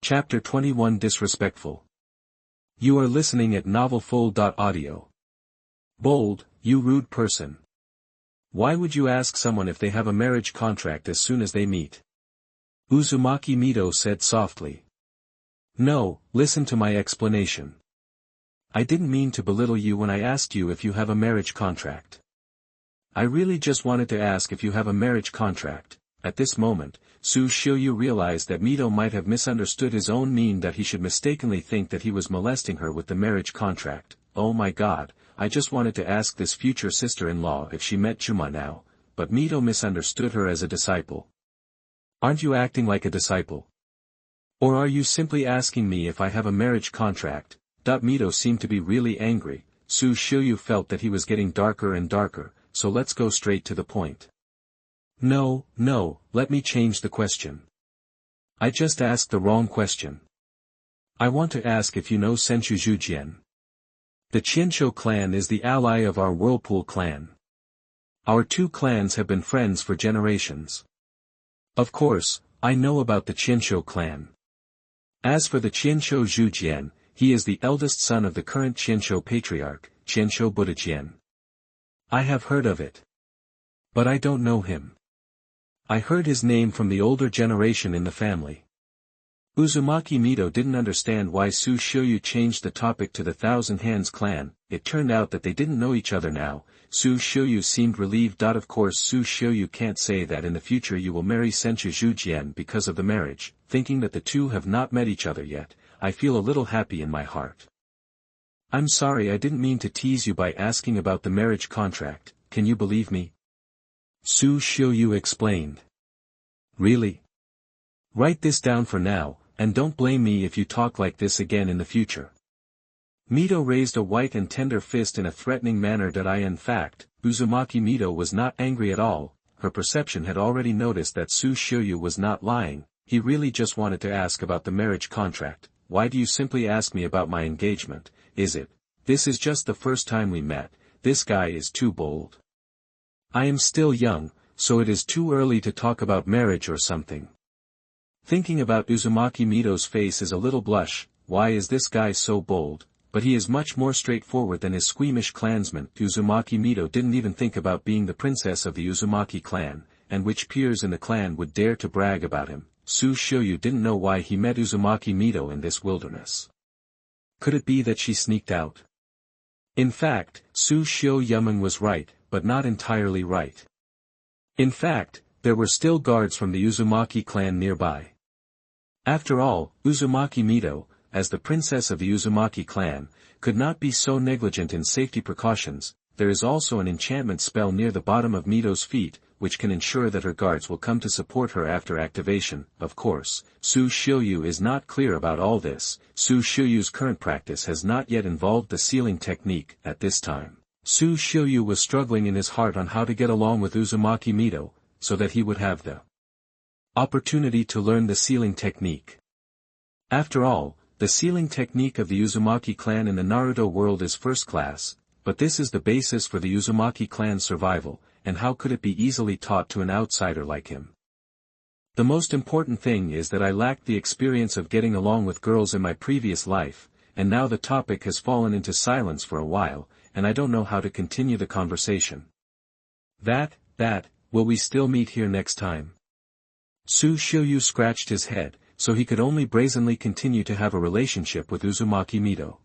Chapter 21 Disrespectful. You are listening at novelfull.audio. Bold, you rude person. Why would you ask someone if they have a marriage contract as soon as they meet? Uzumaki Mito said softly. No, listen to my explanation. I didn't mean to belittle you when I asked you if you have a marriage contract. I really just wanted to ask if you have a marriage contract. At this moment, Xiuyu realized that Mito might have misunderstood his own mean that he should mistakenly think that he was molesting her with the marriage contract. Oh my god, I just wanted to ask this future sister-in-law if she met Juma now, but Mito misunderstood her as a disciple. Aren't you acting like a disciple? Or are you simply asking me if I have a marriage contract? Mito seemed to be really angry. Xiuyu felt that he was getting darker and darker, so let's go straight to the point. No, let me change the question. I just asked the wrong question. I want to ask if you know Senchu Zhujian. The Qianshou clan is the ally of our Whirlpool clan. Our two clans have been friends for generations. Of course, I know about the Qianshou clan. As for the Qianshou Zhujian, he is the eldest son of the current Qianshou patriarch, Qianshou Budajian. I have heard of it. But I don't know him. I heard his name from the older generation in the family. Uzumaki Mito didn't understand why Xiuyu changed the topic to the Thousand Hands clan. It turned out that they didn't know each other now. Xiuyu seemed relieved. Of course Xiuyu can't say that in the future you will marry Senchu Zhujian because of the marriage, thinking that the two have not met each other yet. I feel a little happy in my heart. I'm sorry, I didn't mean to tease you by asking about the marriage contract. Can you believe me? Xiuyu explained. Really? Write this down for now, and don't blame me if you talk like this again in the future. Mito raised a white and tender fist in a threatening manner. In fact, Uzumaki Mito was not angry at all. Her perception had already noticed that Xiuyu was not lying. He really just wanted to ask about the marriage contract. Why do you simply ask me about my engagement? Is it? This is just the first time we met. This guy is too bold. I am still young, so it is too early to talk about marriage or something. Thinking about Uzumaki Mito's face is a little blush. Why is this guy so bold? But he is much more straightforward than his squeamish clansmen. Uzumaki Mito didn't even think about being the princess of the Uzumaki clan, and which peers in the clan would dare to brag about him. Xiuyu didn't know why he met Uzumaki Mito in this wilderness. Could it be that she sneaked out? In fact, Xiuyu was right, but not entirely right. In fact, there were still guards from the Uzumaki clan nearby. After all, Uzumaki Mito, as the princess of the Uzumaki clan, could not be so negligent in safety precautions. There is also an enchantment spell near the bottom of Mito's feet, which can ensure that her guards will come to support her after activation. Of course, Xiuyu is not clear about all this. Xiuyu's current practice has not yet involved the sealing technique. At this time, Xiuyu was struggling in his heart on how to get along with Uzumaki Mito, so that he would have the opportunity to learn the sealing technique. After all, the sealing technique of the Uzumaki clan in the Naruto world is first class, but this is the basis for the Uzumaki clan's survival, and how could it be easily taught to an outsider like him? The most important thing is that I lacked the experience of getting along with girls in my previous life, and now the topic has fallen into silence for a while, and I don't know how to continue the conversation. Will we still meet here next time? Xiuyu scratched his head, so he could only brazenly continue to have a relationship with Uzumaki Mito.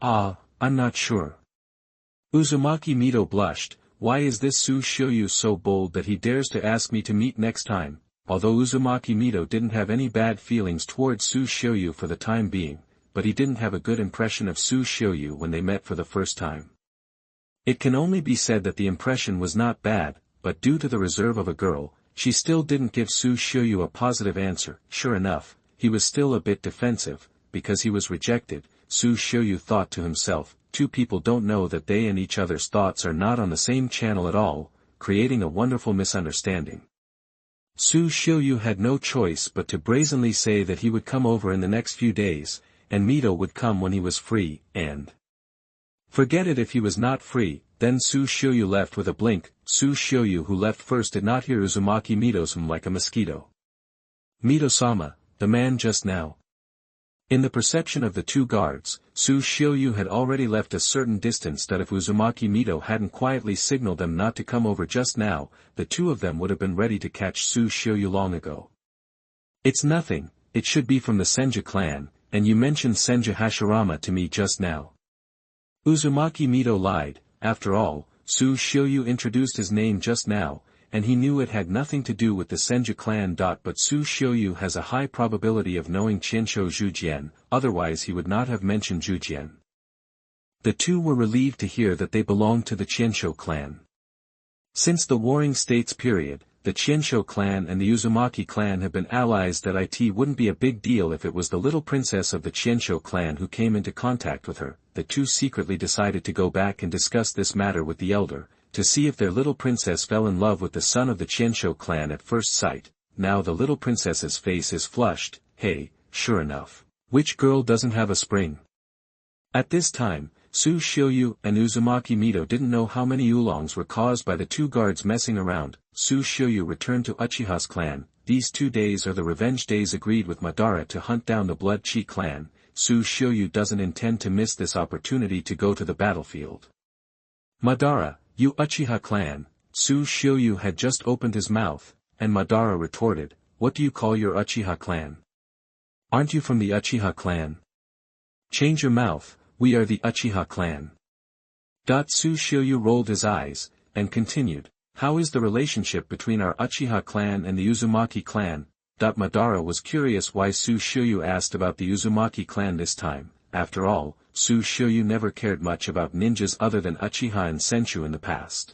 I'm not sure. Uzumaki Mito blushed. Why is this Xiuyu so bold that he dares to ask me to meet next time? Although Uzumaki Mito didn't have any bad feelings towards Xiuyu for the time being, but he didn't have a good impression of Xiuyu when they met for the first time. It can only be said that the impression was not bad, but due to the reserve of a girl, she still didn't give Xiuyu a positive answer. Sure enough, he was still a bit defensive, because he was rejected. Xiuyu thought to himself, two people don't know that they and each other's thoughts are not on the same channel at all, creating a wonderful misunderstanding. Xiuyu had no choice but to brazenly say that he would come over in the next few days, and Mito would come when he was free, and forget it if he was not free. Then Xiuyu left with a blink. Xiuyu, who left first, did not hear Uzumaki Mito's like a mosquito. Mito-sama, the man just now, In the perception of the two guards, Xiuyu had already left a certain distance that if Uzumaki Mito hadn't quietly signaled them not to come over just now, the two of them would have been ready to catch Xiuyu long ago. It's nothing, it should be from the Senju clan, and you mentioned Senju Hashirama to me just now. Uzumaki Mito lied. After all, Xiuyu introduced his name just now, and he knew it had nothing to do with the Senju clan. But Xiuyu has a high probability of knowing Qianshou Zhujian, otherwise he would not have mentioned Zhujian. The two were relieved to hear that they belonged to the Qianshou clan. Since the Warring States period, the Qianshou clan and the Uzumaki clan have been allies. That it wouldn't be a big deal if it was the little princess of the Qianshou clan who came into contact with her. The two secretly decided to go back and discuss this matter with the elder, to see if their little princess fell in love with the son of the Qianshou clan at first sight. Now the little princess's face is flushed. Hey, sure enough. Which girl doesn't have a spring? At this time, Xiuyu and Uzumaki Mito didn't know how many oolongs were caused by the two guards messing around. Xiuyu returned to Uchiha's clan. These 2 days are the revenge days agreed with Madara to hunt down the Blood Chi clan. Xiuyu doesn't intend to miss this opportunity to go to the battlefield. Madara, you Uchiha clan. Xiuyu had just opened his mouth, and Madara retorted, what do you call your Uchiha clan? Aren't you from the Uchiha clan? Change your mouth, we are the Uchiha clan. Xiuyu rolled his eyes, and continued, how is the relationship between our Uchiha clan and the Uzumaki clan? Madara was curious why Xiuyu asked about the Uzumaki clan this time. After all, Xiuyu never cared much about ninjas other than Uchiha and Senju in the past.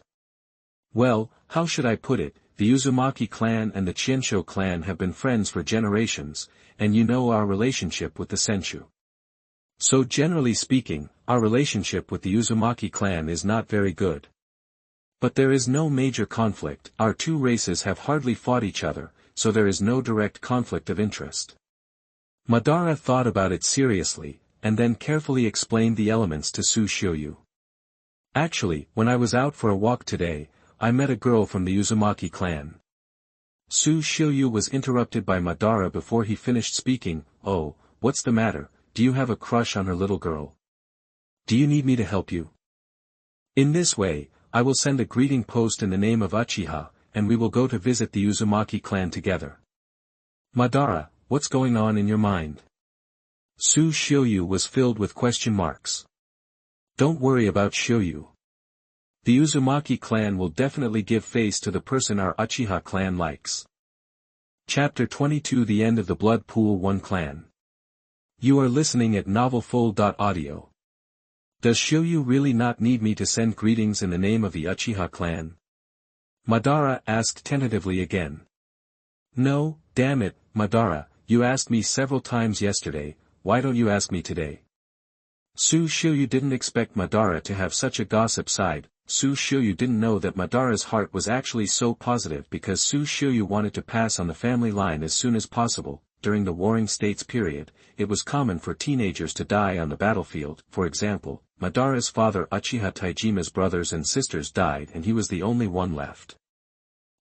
Well, how should I put it, the Uzumaki clan and the Qianshou clan have been friends for generations, and you know our relationship with the Senju. So generally speaking, our relationship with the Uzumaki clan is not very good. But there is no major conflict. Our two races have hardly fought each other, so there is no direct conflict of interest. Madara thought about it seriously, and then carefully explained the elements to Xiuyu. Actually, when I was out for a walk today, I met a girl from the Uzumaki clan. Xiuyu was interrupted by Madara before he finished speaking. Oh, what's the matter, do you have a crush on her little girl? Do you need me to help you? In this way, I will send a greeting post in the name of Uchiha, and we will go to visit the Uzumaki clan together. Madara, what's going on in your mind? Xiuyu was filled with question marks. Don't worry about Xiuyu. The Uzumaki clan will definitely give face to the person our Uchiha clan likes. Chapter 22 The End of the Blood Pool 1 Clan. You are listening at novelfull.audio. Does Xiuyu really not need me to send greetings in the name of the Uchiha clan? Madara asked tentatively again. No, damn it, Madara, you asked me several times yesterday, why don't you ask me today? Xiuyu didn't expect Madara to have such a gossip side. Xiuyu didn't know that Madara's heart was actually so positive because Xiuyu wanted to pass on the family line as soon as possible. During the Warring States period, it was common for teenagers to die on the battlefield. For example, Madara's father Uchiha Taijima's brothers and sisters died and he was the only one left.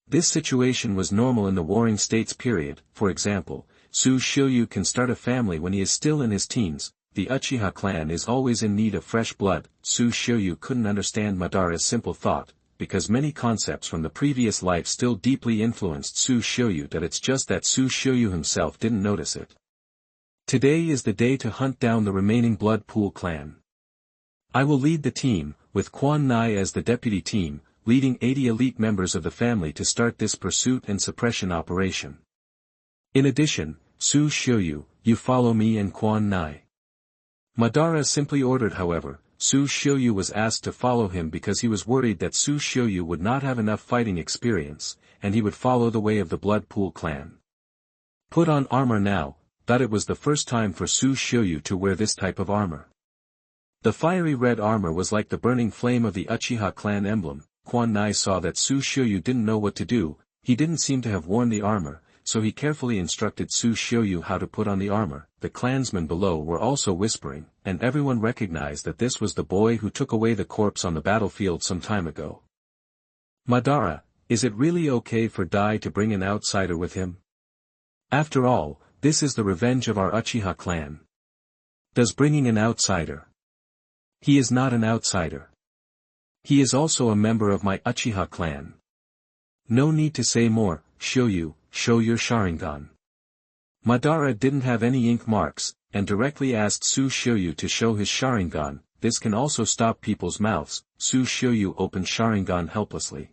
This situation was normal in the Warring States period. For example, Xiuyu can start a family when he is still in his teens. The Uchiha clan is always in need of fresh blood. Xiuyu couldn't understand Madara's simple thought, because many concepts from the previous life still deeply influenced Xiuyu. That it's just that Xiuyu himself didn't notice it. Today is the day to hunt down the remaining Blood Pool clan. I will lead the team, with Quan Nai as the deputy team, leading 80 elite members of the family to start this pursuit and suppression operation. In addition, Xiuyu, you follow me and Quan Nai. Madara simply ordered. However, Xiuyu was asked to follow him because he was worried that Xiuyu would not have enough fighting experience, and he would follow the way of the Blood Pool clan. Put on armor now. That it was the first time for Xiuyu to wear this type of armor. The fiery red armor was like the burning flame of the Uchiha clan emblem. Quan Nai saw that Xiuyu didn't know what to do. He didn't seem to have worn the armor, so he carefully instructed Xiuyu how to put on the armor. The clansmen below were also whispering, and everyone recognized that this was the boy who took away the corpse on the battlefield some time ago. Madara, is it really okay for Dai to bring an outsider with him? After all, this is the revenge of our Uchiha clan. Does bringing an outsider? He is not an outsider. He is also a member of my Uchiha clan. No need to say more. Xiuyu, show your Sharingan. Madara didn't have any ink marks, and directly asked Xiuyu to show his Sharingan. This can also stop people's mouths. Xiuyu opened Sharingan helplessly.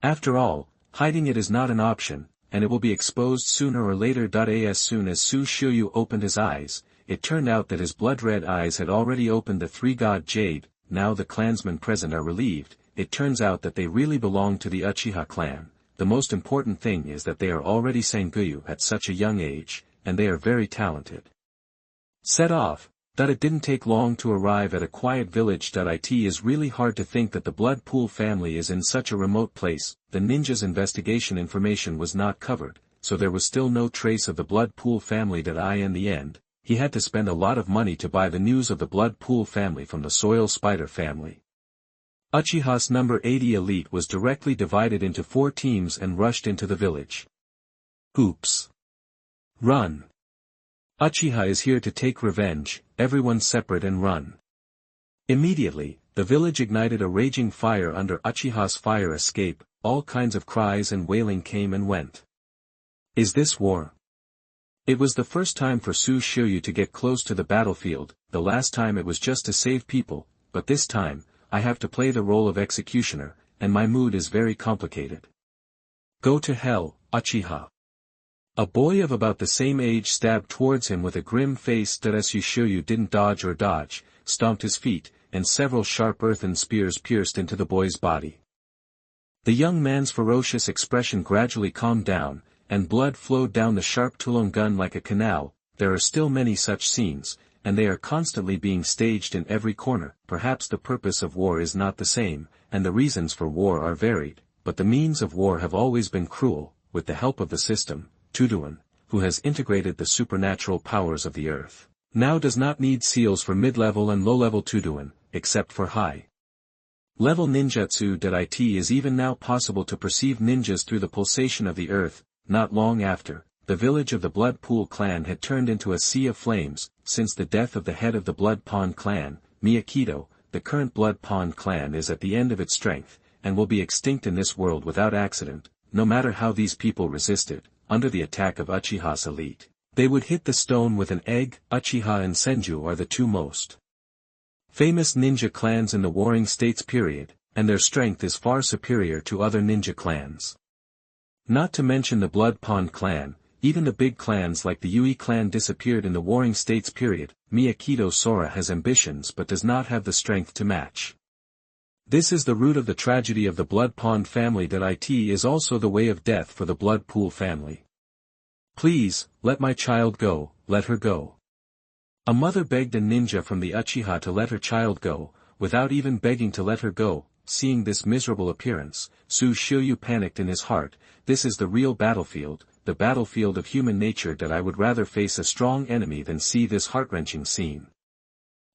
After all, hiding it is not an option, and it will be exposed sooner or later. As soon as Xiuyu opened his eyes, it turned out that his blood-red eyes had already opened the three-god jade. Now the clansmen present are relieved. It turns out that they really belong to the Uchiha clan. The most important thing is that they are already Sanguyu at such a young age, and they are very talented. Set off. It didn't take long to arrive at a quiet village. It is really hard to think that the Bloodpool family is in such a remote place. The ninja's investigation information was not covered, so there was still no trace of the Bloodpool family. In the end, he had to spend a lot of money to buy the news of the Bloodpool family from the Soil Spider family. Uchiha's number 80 elite was directly divided into 4 teams and rushed into the village. Oops. Run. Uchiha is here to take revenge. Everyone separate and run. Immediately, the village ignited a raging fire under Uchiha's fire escape. All kinds of cries and wailing came and went. Is this war? It was the first time for Xiuyu to get close to the battlefield. The last time it was just to save people, but this time, I have to play the role of executioner, and my mood is very complicated. Go to hell, Uchiha. A boy of about the same age stabbed towards him with a grim face. Xiuyu didn't dodge or dodge, stomped his feet, and several sharp earthen spears pierced into the boy's body. The young man's ferocious expression gradually calmed down, and blood flowed down the sharp Tulung gun like a canal. There are still many such scenes, and they are constantly being staged in every corner. Perhaps the purpose of war is not the same, and the reasons for war are varied, but the means of war have always been cruel. With the help of the system, Tuduan, who has integrated the supernatural powers of the earth, now does not need seals for mid-level and low-level Tuduan, except for high-level ninjutsu. It is even now possible to perceive ninjas through the pulsation of the earth. Not long after, the village of the Bloodpool clan had turned into a sea of flames. Since the death of the head of the Blood Pond clan, Miyakito, the current Blood Pond clan is at the end of its strength, and will be extinct in this world without accident. No matter how these people resisted, under the attack of Uchiha's elite, they would hit the stone with an egg. Uchiha and Senju are the two most famous ninja clans in the Warring States period, and their strength is far superior to other ninja clans. Not to mention the Blood Pond clan. Even the big clans like the Yui clan disappeared in the Warring States period. Miyakito Sora has ambitions but does not have the strength to match. This is the root of the tragedy of the Blood Pond family. It is also the way of death for the Bloodpool family. Please, let my child go, let her go. A mother begged a ninja from the Uchiha to let her child go, without even begging to let her go. Seeing this miserable appearance, Xiuyu panicked in his heart. This is the real battlefield, the battlefield of human nature. I would rather face a strong enemy than see this heart-wrenching scene.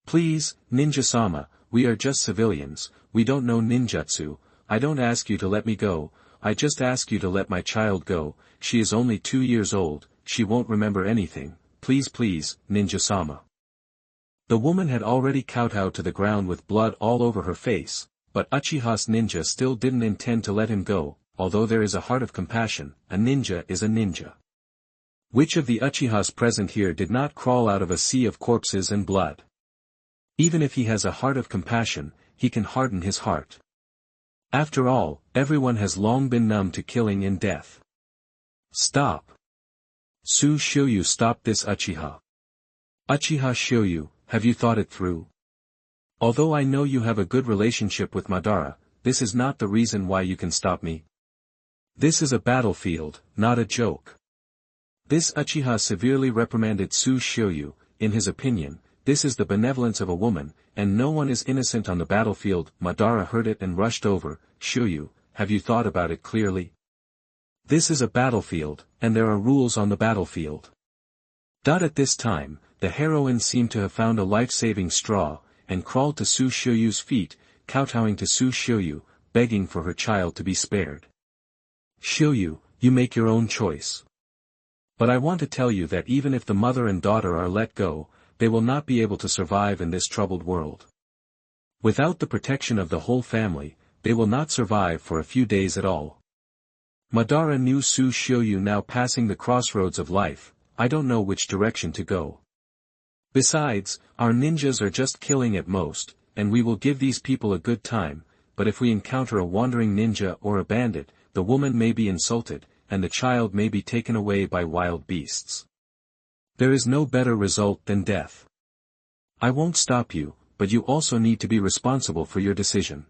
Please, ninja-sama, we are just civilians, we don't know ninjutsu. I don't ask you to let me go, I just ask you to let my child go. She is only 2 years old, she won't remember anything. Please, ninja-sama. The woman had already kowtowed to the ground with blood all over her face, but Uchiha's ninja still didn't intend to let him go. Although there is a heart of compassion, a ninja is a ninja. Which of the Uchihas present here did not crawl out of a sea of corpses and blood? Even if he has a heart of compassion, he can harden his heart. After all, everyone has long been numb to killing and death. Stop. Xiuyu, stop this Uchiha. Uchiha Xiuyu, have you thought it through? Although I know you have a good relationship with Madara, this is not the reason why you can stop me. This is a battlefield, not a joke. This Uchiha severely reprimanded Xiuyu. In his opinion, this is the benevolence of a woman, and no one is innocent on the battlefield. Madara heard it and rushed over. Xiuyu, have you thought about it clearly? This is a battlefield, and there are rules on the battlefield. At this time, the heroine seemed to have found a life-saving straw, and crawled to Xiuyu's feet, kowtowing to Xiuyu, begging for her child to be spared. Xiuyu, you make your own choice. But I want to tell you that even if the mother and daughter are let go, they will not be able to survive in this troubled world. Without the protection of the whole family, they will not survive for a few days at all. Madara knew Xiuyu now passing the crossroads of life. I don't know which direction to go. Besides, our ninjas are just killing at most, and we will give these people a good time, but if we encounter a wandering ninja or a bandit, the woman may be insulted, and the child may be taken away by wild beasts. There is no better result than death. I won't stop you, but you also need to be responsible for your decision.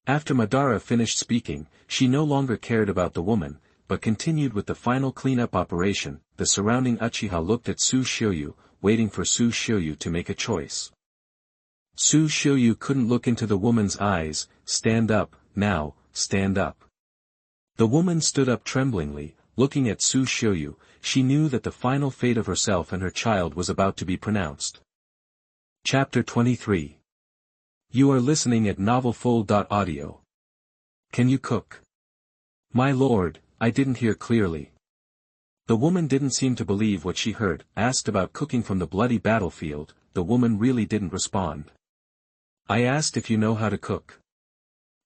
After Madara finished speaking, she no longer cared about the woman, but continued with the final cleanup operation. The surrounding Uchiha looked at Xiuyu, waiting for Xiuyu to make a choice. Xiuyu couldn't look into the woman's eyes. Stand up, now, stand up. The woman stood up tremblingly, looking at Xiuyu. She knew that the final fate of herself and her child was about to be pronounced. Chapter 23. You are listening at novelfull.audio. Can you cook? My lord, I didn't hear clearly. The woman didn't seem to believe what she heard. Asked about cooking from the bloody battlefield, the woman really didn't respond. I asked if you know how to cook.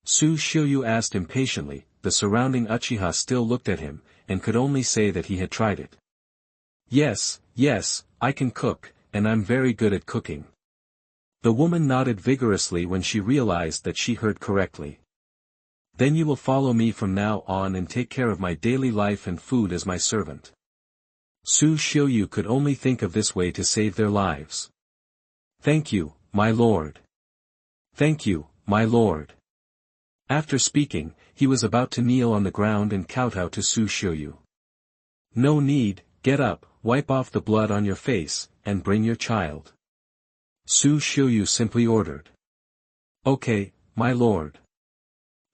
Xiuyu asked impatiently. The surrounding Uchiha still looked at him, and could only say that he had tried it. Yes, I can cook, and I'm very good at cooking. The woman nodded vigorously when she realized that she heard correctly. Then you will follow me from now on and take care of my daily life and food as my servant. Xiuyu could only think of this way to save their lives. Thank you, my lord. Thank you, my lord. After speaking, he was about to kneel on the ground and kowtow to Xiuyu. No need, get up, wipe off the blood on your face, and bring your child. Xiuyu simply ordered. Okay, my lord.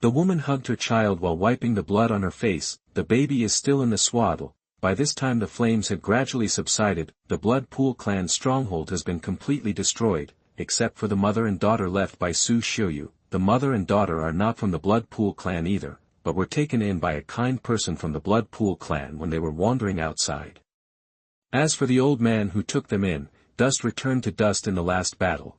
The woman hugged her child while wiping the blood on her face. The baby is still in the swaddle. By this time the flames had gradually subsided. The Blood Pool clan stronghold has been completely destroyed, except for the mother and daughter left by Xiuyu. The mother and daughter are not from the Blood Pool clan either, but were taken in by a kind person from the Blood Pool clan when they were wandering outside. As for the old man who took them in, dust returned to dust in the last battle.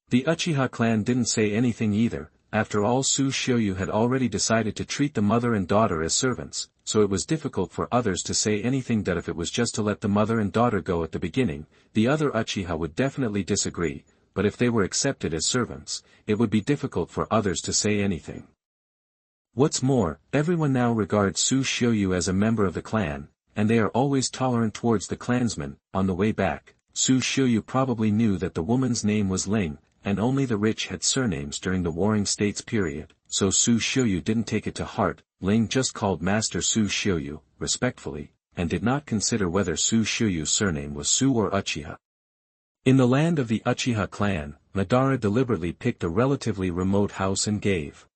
The Uchiha clan didn't say anything either. After all, Xiuyu had already decided to treat the mother and daughter as servants, so it was difficult for others to say anything. That if it was just to let the mother and daughter go at the beginning, the other Uchiha would definitely disagree, but if they were accepted as servants, it would be difficult for others to say anything. What's more, everyone now regards Xiuyu as a member of the clan, and they are always tolerant towards the clansmen. On the way back, Xiuyu probably knew that the woman's name was Ling, and only the rich had surnames during the Warring States period, so Xiuyu didn't take it to heart. Ling just called Master Xiuyu, respectfully, and did not consider whether Xiuyu's surname was Su or Uchiha. In the land of the Uchiha clan, Madara deliberately picked a relatively remote house and gave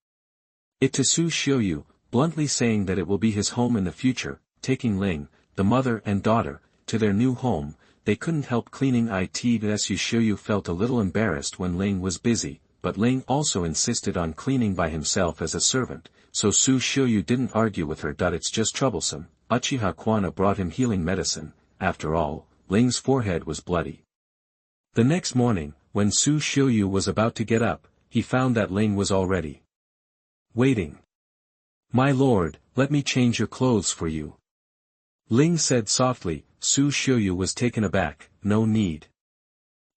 it to Xiuyu, bluntly saying that it will be his home in the future. Taking Ling, the mother and daughter, to their new home, they couldn't help cleaning it. Xiuyu felt a little embarrassed when Ling was busy, but Ling also insisted on cleaning by himself as a servant, so Xiuyu didn't argue with her. It's just troublesome. Uchiha Kwana brought him healing medicine. After all, Ling's forehead was bloody. The next morning, when Xiuyu was about to get up, he found that Ling was already waiting. My lord, let me change your clothes for you. Ling said softly. Xiuyu was taken aback. No need.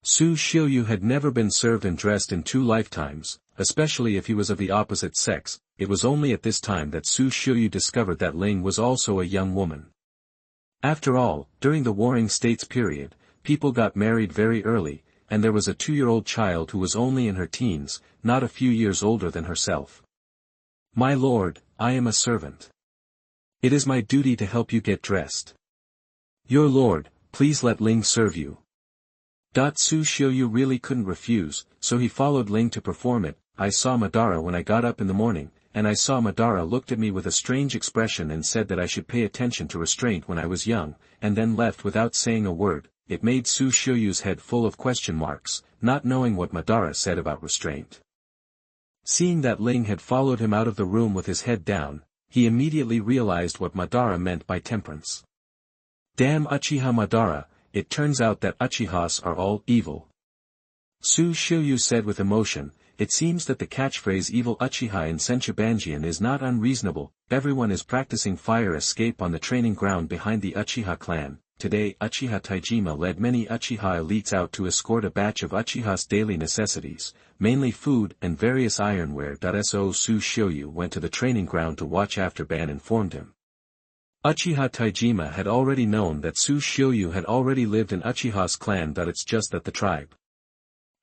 Xiuyu had never been served and dressed in 2 lifetimes, especially if he was of the opposite sex. It was only at this time that Xiuyu discovered that Ling was also a young woman. After all, during the Warring States period, people got married very early, and there was a 2-year-old child who was only in her teens, not a few years older than herself. My lord, I am a servant. It is my duty to help you get dressed. Your lord, please let Ling serve you. Xiuyu really couldn't refuse, so he followed Ling to perform it. I saw Madara when I got up in the morning, and I saw Madara looked at me with a strange expression and said that I should pay attention to restraint when I was young, and then left without saying a word. It made Xiuyu's head full of question marks, not knowing what Madara said about restraint. Seeing that Ling had followed him out of the room with his head down, he immediately realized what Madara meant by temperance. Damn Uchiha Madara, it turns out that Uchihas are all evil. Xiuyu said with emotion, it seems that the catchphrase evil Uchiha in Senchubanjian is not unreasonable. Everyone is practicing fire escape on the training ground behind the Uchiha clan. Today Uchiha Taijima led many Uchiha elites out to escort a batch of Uchiha's daily necessities, mainly food and various ironware. Xiuyu went to the training ground to watch after Ban informed him. Uchiha Taijima had already known that Xiuyu had already lived in Uchiha's clan. It's just that the tribe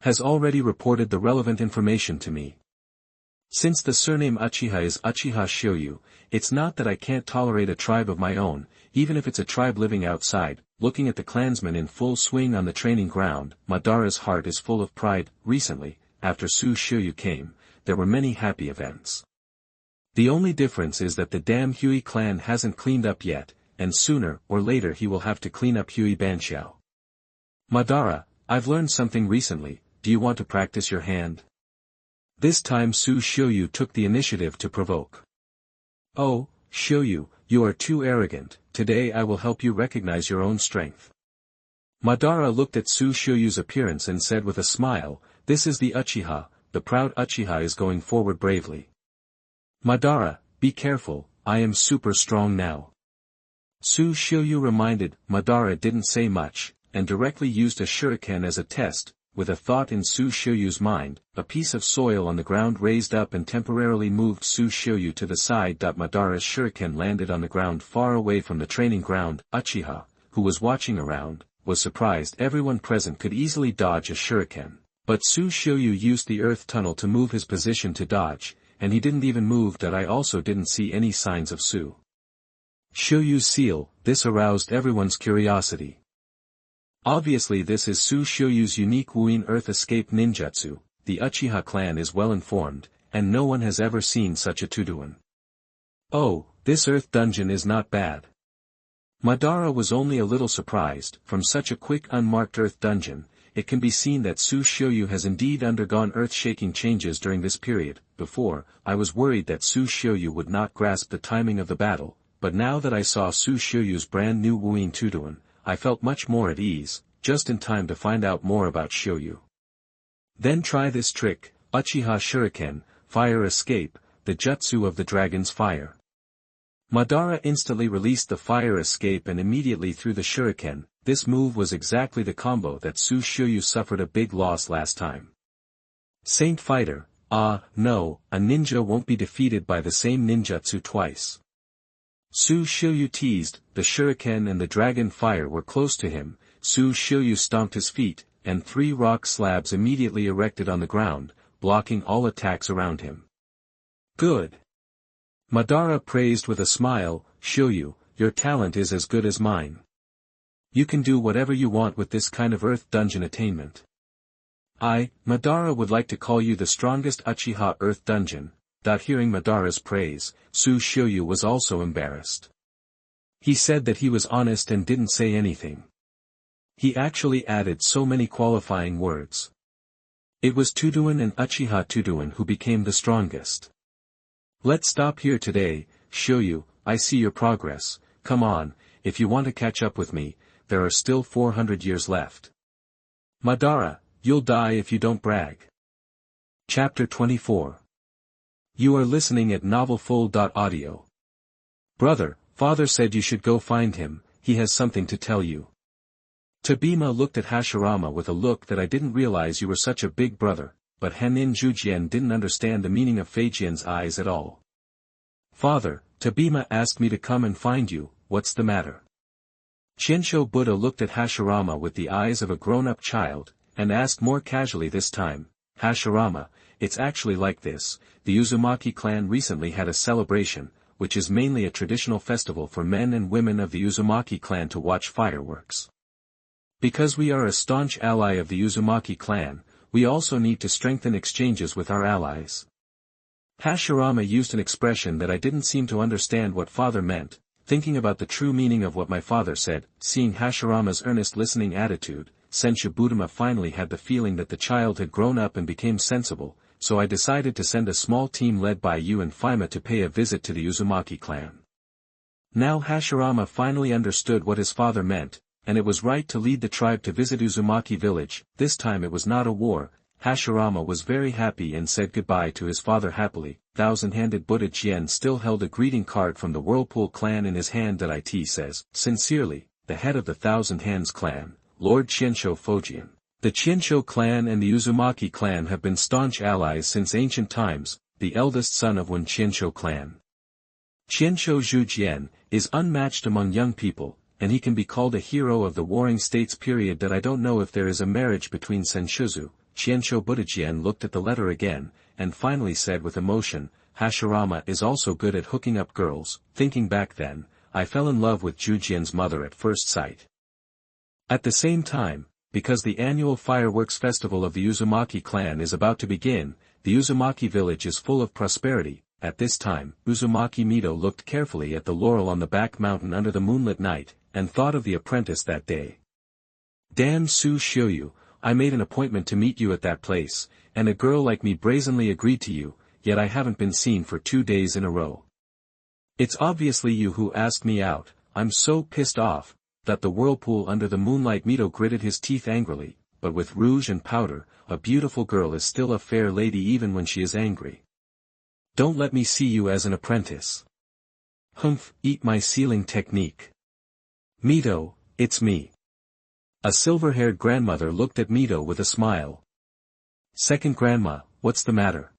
has already reported the relevant information to me. Since the surname Uchiha is Uchiha Xiuyu, it's not that I can't tolerate a tribe of my own, even if it's a tribe living outside. Looking at the clansmen in full swing on the training ground, Madara's heart is full of pride. Recently, after Xiuyu came, there were many happy events. The only difference is that the damn Hui clan hasn't cleaned up yet, and sooner or later he will have to clean up Hui Banxiao. Madara, I've learned something recently. Do you want to practice your hand? This time Xiuyu took the initiative to provoke. Oh, Xiuyu, you are too arrogant. Today I will help you recognize your own strength. Madara looked at Xiuyu's appearance and said with a smile, this is the Uchiha, the proud Uchiha is going forward bravely. Madara, be careful, I am super strong now. Xiuyu reminded. Madara didn't say much, and directly used a shuriken as a test. With a thought in Xiuyu's mind, a piece of soil on the ground raised up and temporarily moved Xiuyu to the side. Madara's shuriken landed on the ground far away from the training ground. Uchiha, who was watching around, was surprised everyone present could easily dodge a shuriken, but Xiuyu used the earth tunnel to move his position to dodge, and he didn't even move. I also didn't see any signs of Xiuyu's seal. This aroused everyone's curiosity. Obviously this is Xiuyu's unique Wuin Earth Escape ninjutsu. The Uchiha clan is well informed, and no one has ever seen such a Tuduan. Oh, this earth dungeon is not bad. Madara was only a little surprised. From such a quick unmarked earth dungeon, it can be seen that Xiuyu has indeed undergone earth-shaking changes during this period. Before, I was worried that Xiuyu would not grasp the timing of the battle, but now that I saw Xiuyu's brand new Wuin Tuduan, I felt much more at ease, just in time to find out more about Xiuyu. Then try this trick, Uchiha Shuriken, Fire Escape, the jutsu of the dragon's fire. Madara instantly released the fire escape and immediately threw the shuriken. This move was exactly the combo that Xiuyu suffered a big loss last time. Saint Fighter, no, a ninja won't be defeated by the same ninjutsu twice. Xiuyu teased. The shuriken and the dragon fire were close to him. Xiuyu stomped his feet, and 3 rock slabs immediately erected on the ground, blocking all attacks around him. Good. Madara praised with a smile. Xiuyu, your talent is as good as mine. You can do whatever you want with this kind of earth dungeon attainment. Madara would like to call you the strongest Uchiha earth dungeon. Hearing Madara's praise, Xiuyu was also embarrassed. He said that he was honest and didn't say anything. He actually added so many qualifying words. It was Tuduan and Uchiha Tuduan who became the strongest. Let's stop here today, Xiuyu. I see your progress. Come on, if you want to catch up with me, there are still 400 years left. Madara, you'll die if you don't brag. Chapter 24. You are listening at novelfull.audio. Brother, father said you should go find him, he has something to tell you. Tabima looked at Hashirama with a look that I didn't realize you were such a big brother, but Henin Jujian didn't understand the meaning of Feijian's eyes at all. Father, Tabima asked me to come and find you, what's the matter? Shinsho Buddha looked at Hashirama with the eyes of a grown-up child, and asked more casually this time, Hashirama, it's actually like this, the Uzumaki clan recently had a celebration, which is mainly a traditional festival for men and women of the Uzumaki clan to watch fireworks. Because we are a staunch ally of the Uzumaki clan, we also need to strengthen exchanges with our allies. Hashirama used an expression that I didn't seem to understand what father meant, thinking about the true meaning of what my father said. Seeing Hashirama's earnest listening attitude, Senshu Budama finally had the feeling that the child had grown up and became sensible, so I decided to send a small team led by you and Faima to pay a visit to the Uzumaki clan. Now Hashirama finally understood what his father meant. and it was right to lead the tribe to visit Uzumaki village. This time it was not a war. Hashirama was very happy and said goodbye to his father happily. Thousand-handed Buddha Jian still held a greeting card from the Whirlpool clan in his hand that it says, "Sincerely, the head of the Thousand Hands clan, Lord Qianshou Fujian." The Qianshou clan and the Uzumaki clan have been staunch allies since ancient times, the eldest son of one Qianshou clan. Qianshou Zhujian is unmatched among young people, and he can be called a hero of the Warring States period. That I don't know if there is a marriage between Senshizu. Qianshou Buddhajian looked at the letter again, and finally said with emotion, "Hashirama is also good at hooking up girls." Thinking back then, I fell in love with Zhujian's mother at first sight. At the same time, because the annual fireworks festival of the Uzumaki clan is about to begin, the Uzumaki village is full of prosperity. At this time, Uzumaki Mido looked carefully at the laurel on the back mountain under the moonlit night, and thought of the apprentice that day. "Damn Xiuyu, I made an appointment to meet you at that place, and a girl like me brazenly agreed to you, yet I haven't been seen for 2 days in a row. It's obviously you who asked me out. I'm so pissed off." That the whirlpool under the moonlight. Mido gritted his teeth angrily, but with rouge and powder, a beautiful girl is still a fair lady even when she is angry. "Don't let me see you as an apprentice." "Humph, eat my sealing technique." "Mido, it's me." A silver-haired grandmother looked at Mido with a smile. "Second grandma, what's the matter?"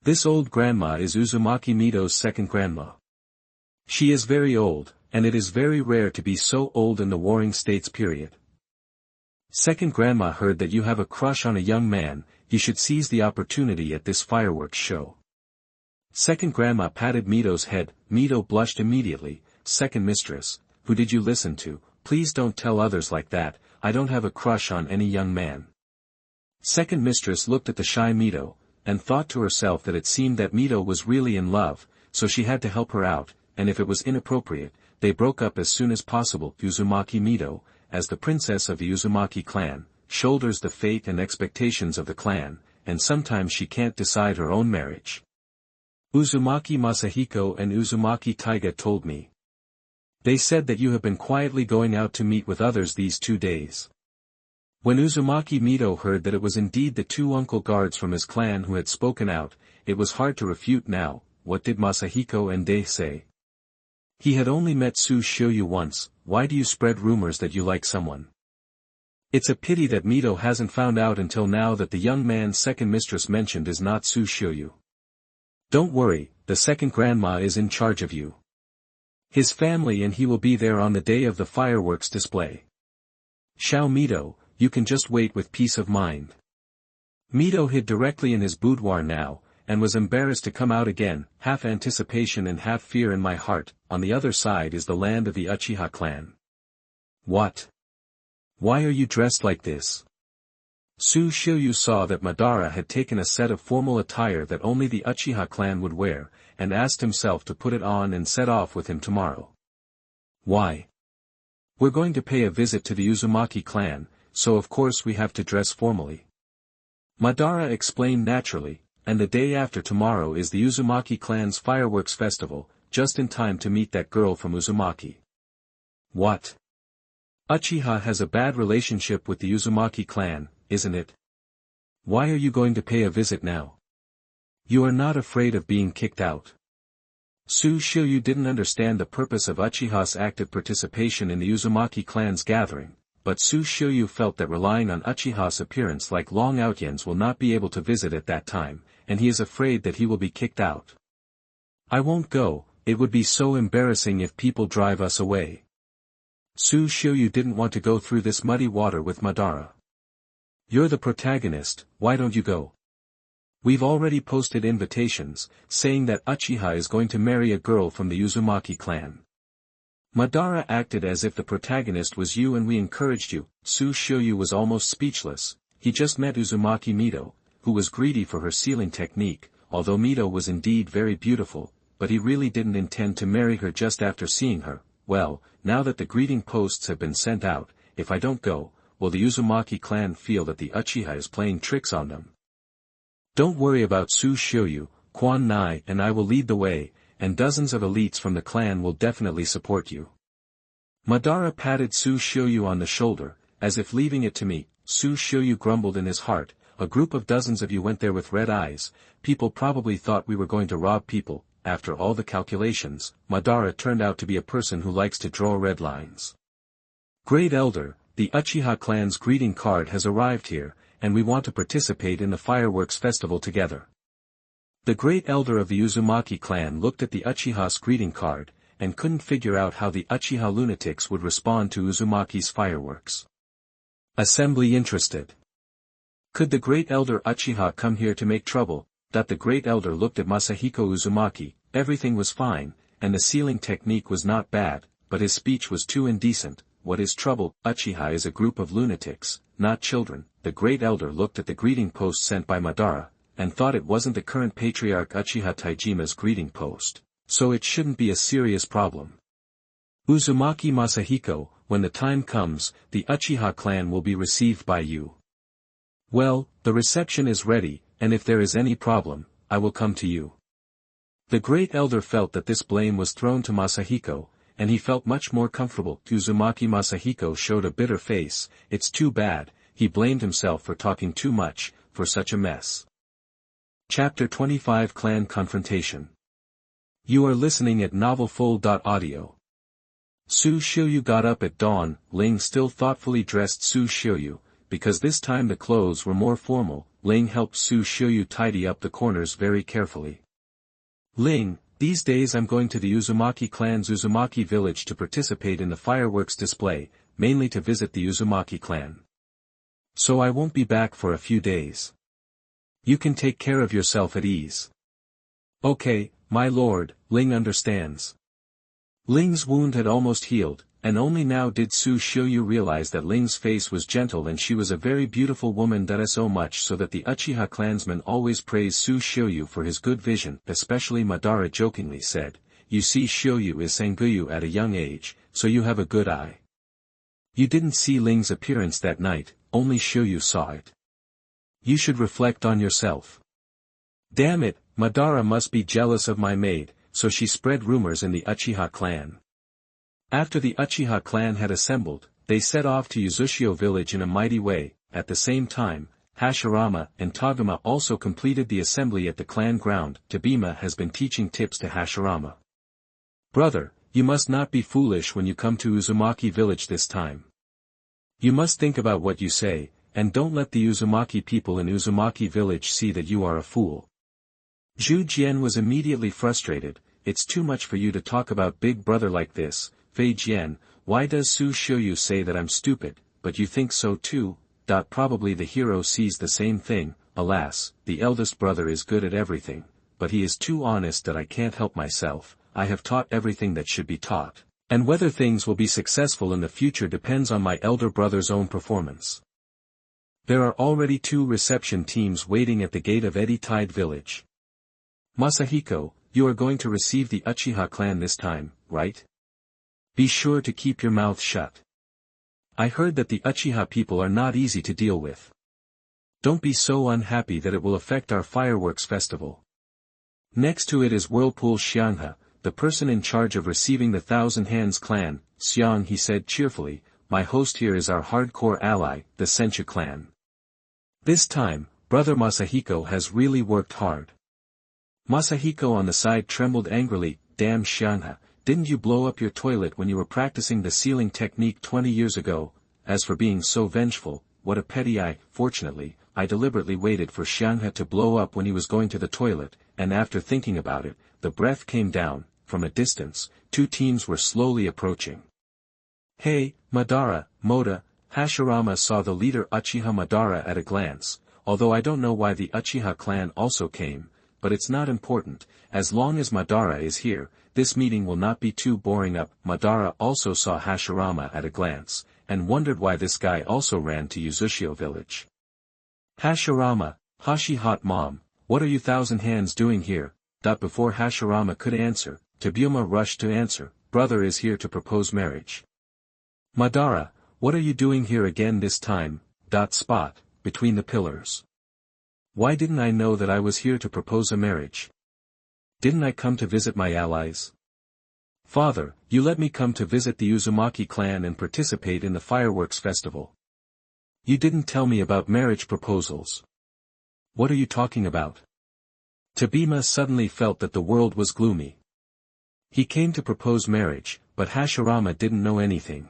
This old grandma is Uzumaki Mido's second grandma. She is very old, and it is very rare to be so old in the Warring States period. "Second grandma heard that you have a crush on a young man. You should seize the opportunity at this fireworks show." Second grandma patted Mido's head. Mido blushed immediately. "Second mistress, who did you listen to? Please don't tell others like that. I don't have a crush on any young man." Second mistress looked at the shy Mido, and thought to herself that it seemed that Mido was really in love, so she had to help her out, and if it was inappropriate, they broke up as soon as possible. Uzumaki Mido, as the princess of the Uzumaki clan, shoulders the fate and expectations of the clan, and sometimes she can't decide her own marriage. Uzumaki Masahiko and Uzumaki Taiga told me. They said that you have been quietly going out to meet with others these 2 days. When Uzumaki Mido heard that it was indeed the 2 uncle guards from his clan who had spoken out, it was hard to refute now. What did Masahiko and Dei say? He had only met Xiuyu once. Why do you spread rumors that you like someone? It's a pity that Mido hasn't found out until now that the young man's second mistress mentioned is not Xiuyu. Don't worry, the second grandma is in charge of you. His family and he will be there on the day of the fireworks display. Xiao Mido, you can just wait with peace of mind. Mido hid directly in his boudoir now, and was embarrassed to come out again, half anticipation and half fear in my heart. On the other side is the land of the Uchiha clan. What? Why are you dressed like this? Xiuyu saw that Madara had taken a set of formal attire that only the Uchiha clan would wear, and asked himself to put it on and set off with him tomorrow. Why? We're going to pay a visit to the Uzumaki clan, so of course we have to dress formally. Madara explained naturally, and the day after tomorrow is the Uzumaki clan's fireworks festival, just in time to meet that girl from Uzumaki. What? Uchiha has a bad relationship with the Uzumaki clan, isn't it? Why are you going to pay a visit now? You are not afraid of being kicked out. Xiuyu didn't understand the purpose of Uchiha's active participation in the Uzumaki clan's gathering, but Xiuyu felt that relying on Uchiha's appearance like Long Outyens will not be able to visit at that time, and he is afraid that he will be kicked out. I won't go, it would be so embarrassing if people drive us away. Xiuyu didn't want to go through this muddy water with Madara. You're the protagonist, why don't you go? We've already posted invitations, saying that Uchiha is going to marry a girl from the Uzumaki clan. Madara acted as if the protagonist was you and we encouraged you. Xiuyu was almost speechless. He just met Uzumaki Mido, who was greedy for her sealing technique, although Mido was indeed very beautiful, but he really didn't intend to marry her just after seeing her. Well, now that the greeting posts have been sent out, if I don't go, will the Uzumaki clan feel that the Uchiha is playing tricks on them? Don't worry about Xiuyu, Quan Nai and I will lead the way, and dozens of elites from the clan will definitely support you. Madara patted Xiuyu on the shoulder, as if leaving it to me. Xiuyu grumbled in his heart, a group of dozens of you went there with red eyes, people probably thought we were going to rob people. After all the calculations, Madara turned out to be a person who likes to draw red lines. Great Elder, the Uchiha clan's greeting card has arrived here, and we want to participate in the fireworks festival together. The Great Elder of the Uzumaki clan looked at the Uchiha's greeting card, and couldn't figure out how the Uchiha lunatics would respond to Uzumaki's fireworks. Assembly interested. Could the Great Elder Uchiha come here to make trouble? The Great Elder looked at Masahiko Uzumaki, everything was fine, and the sealing technique was not bad, but his speech was too indecent. What is trouble? Uchiha is a group of lunatics, not children. The Great Elder looked at the greeting post sent by Madara, and thought it wasn't the current patriarch Uchiha Taijima's greeting post, so it shouldn't be a serious problem. Uzumaki Masahiko, when the time comes, the Uchiha clan will be received by you. Well, the reception is ready, and if there is any problem, I will come to you. The Great Elder felt that this blame was thrown to Masahiko, and he felt much more comfortable. Uzumaki Masahiko showed a bitter face. It's too bad, he blamed himself for talking too much, for such a mess. Chapter 25 Clan Confrontation. You are listening at novelfull.audio. Xiuyu got up at dawn. Ling still thoughtfully dressed Xiuyu, because this time the clothes were more formal. Ling helped Xiuyu tidy up the corners very carefully. Ling, these days I'm going to the Uzumaki clan's Uzumaki village to participate in the fireworks display, mainly to visit the Uzumaki clan. So I won't be back for a few days. You can take care of yourself at ease. Okay, my lord, Ling understands. Ling's wound had almost healed, and only now did Xiuyu realize that Ling's face was gentle and she was a very beautiful woman. So much so that the Uchiha clansmen always praise Xiuyu for his good vision. Especially Madara jokingly said, "You see, Xiuyu is Sanguyu at a young age, so you have a good eye. You didn't see Ling's appearance that night, only Xiuyu saw it. You should reflect on yourself. Damn it, Madara must be jealous of my maid," so she spread rumors in the Uchiha clan. After the Uchiha clan had assembled, they set off to Uzushio village in a mighty way. At the same time, Hashirama and Taguma also completed the assembly at the clan ground. Tabima has been teaching tips to Hashirama. Brother, you must not be foolish when you come to Uzumaki village this time. You must think about what you say, and don't let the Uzumaki people in Uzumaki village see that you are a fool. Zhu Jian was immediately frustrated. It's too much for you to talk about big brother like this. Fei Jian, why does Xiuyu say that I'm stupid, but you think so too? Probably the hero sees the same thing. Alas, the eldest brother is good at everything, but he is too honest that I can't help myself. I have taught everything that should be taught, and whether things will be successful in the future depends on my elder brother's own performance. There are already 2 reception teams waiting at the gate of Eddie-Tide village. Masahiko, you are going to receive the Uchiha clan this time, right? Be sure to keep your mouth shut. I heard that the Uchiha people are not easy to deal with. Don't be so unhappy that it will affect our fireworks festival. Next to it is Whirlpool Xianghe, the person in charge of receiving the Thousand Hands clan. Xiang, he said cheerfully, my host here is our hardcore ally, the Senchu clan. This time, brother Masahiko has really worked hard. Masahiko on the side trembled angrily. Damn Xianghe, didn't you blow up your toilet when you were practicing the sealing technique 20 years ago? As for being so vengeful, what a petty eye. Fortunately, I deliberately waited for Xianghe to blow up when he was going to the toilet, and after thinking about it, the breath came down. From a distance, 2 teams were slowly approaching. Hey, Madara, Moda, Hashirama saw the leader Uchiha Madara at a glance. Although I don't know why the Uchiha clan also came, but it's not important. As long as Madara is here, this meeting will not be too boring. Madara also saw Hashirama at a glance, and wondered why this guy also ran to Uzushio village. Hashirama, Hashi hot mom, what are you Thousand Hands doing here? Before Hashirama could answer, Tabuma rushed to answer, brother is here to propose marriage. Madara, what are you doing here again this time? Spot, between the pillars. Why didn't I know that I was here to propose a marriage? Didn't I come to visit my allies? Father, you let me come to visit the Uzumaki clan and participate in the fireworks festival. You didn't tell me about marriage proposals. What are you talking about? Tobima suddenly felt that the world was gloomy. He came to propose marriage, but Hashirama didn't know anything.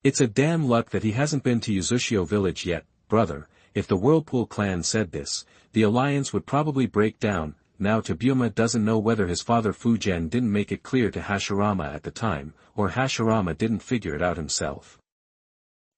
It's a damn luck that he hasn't been to Uzushio village yet, brother. If the Whirlpool clan said this, the alliance would probably break down. Now Tobima doesn't know whether his father Fujian didn't make it clear to Hashirama at the time, or Hashirama didn't figure it out himself.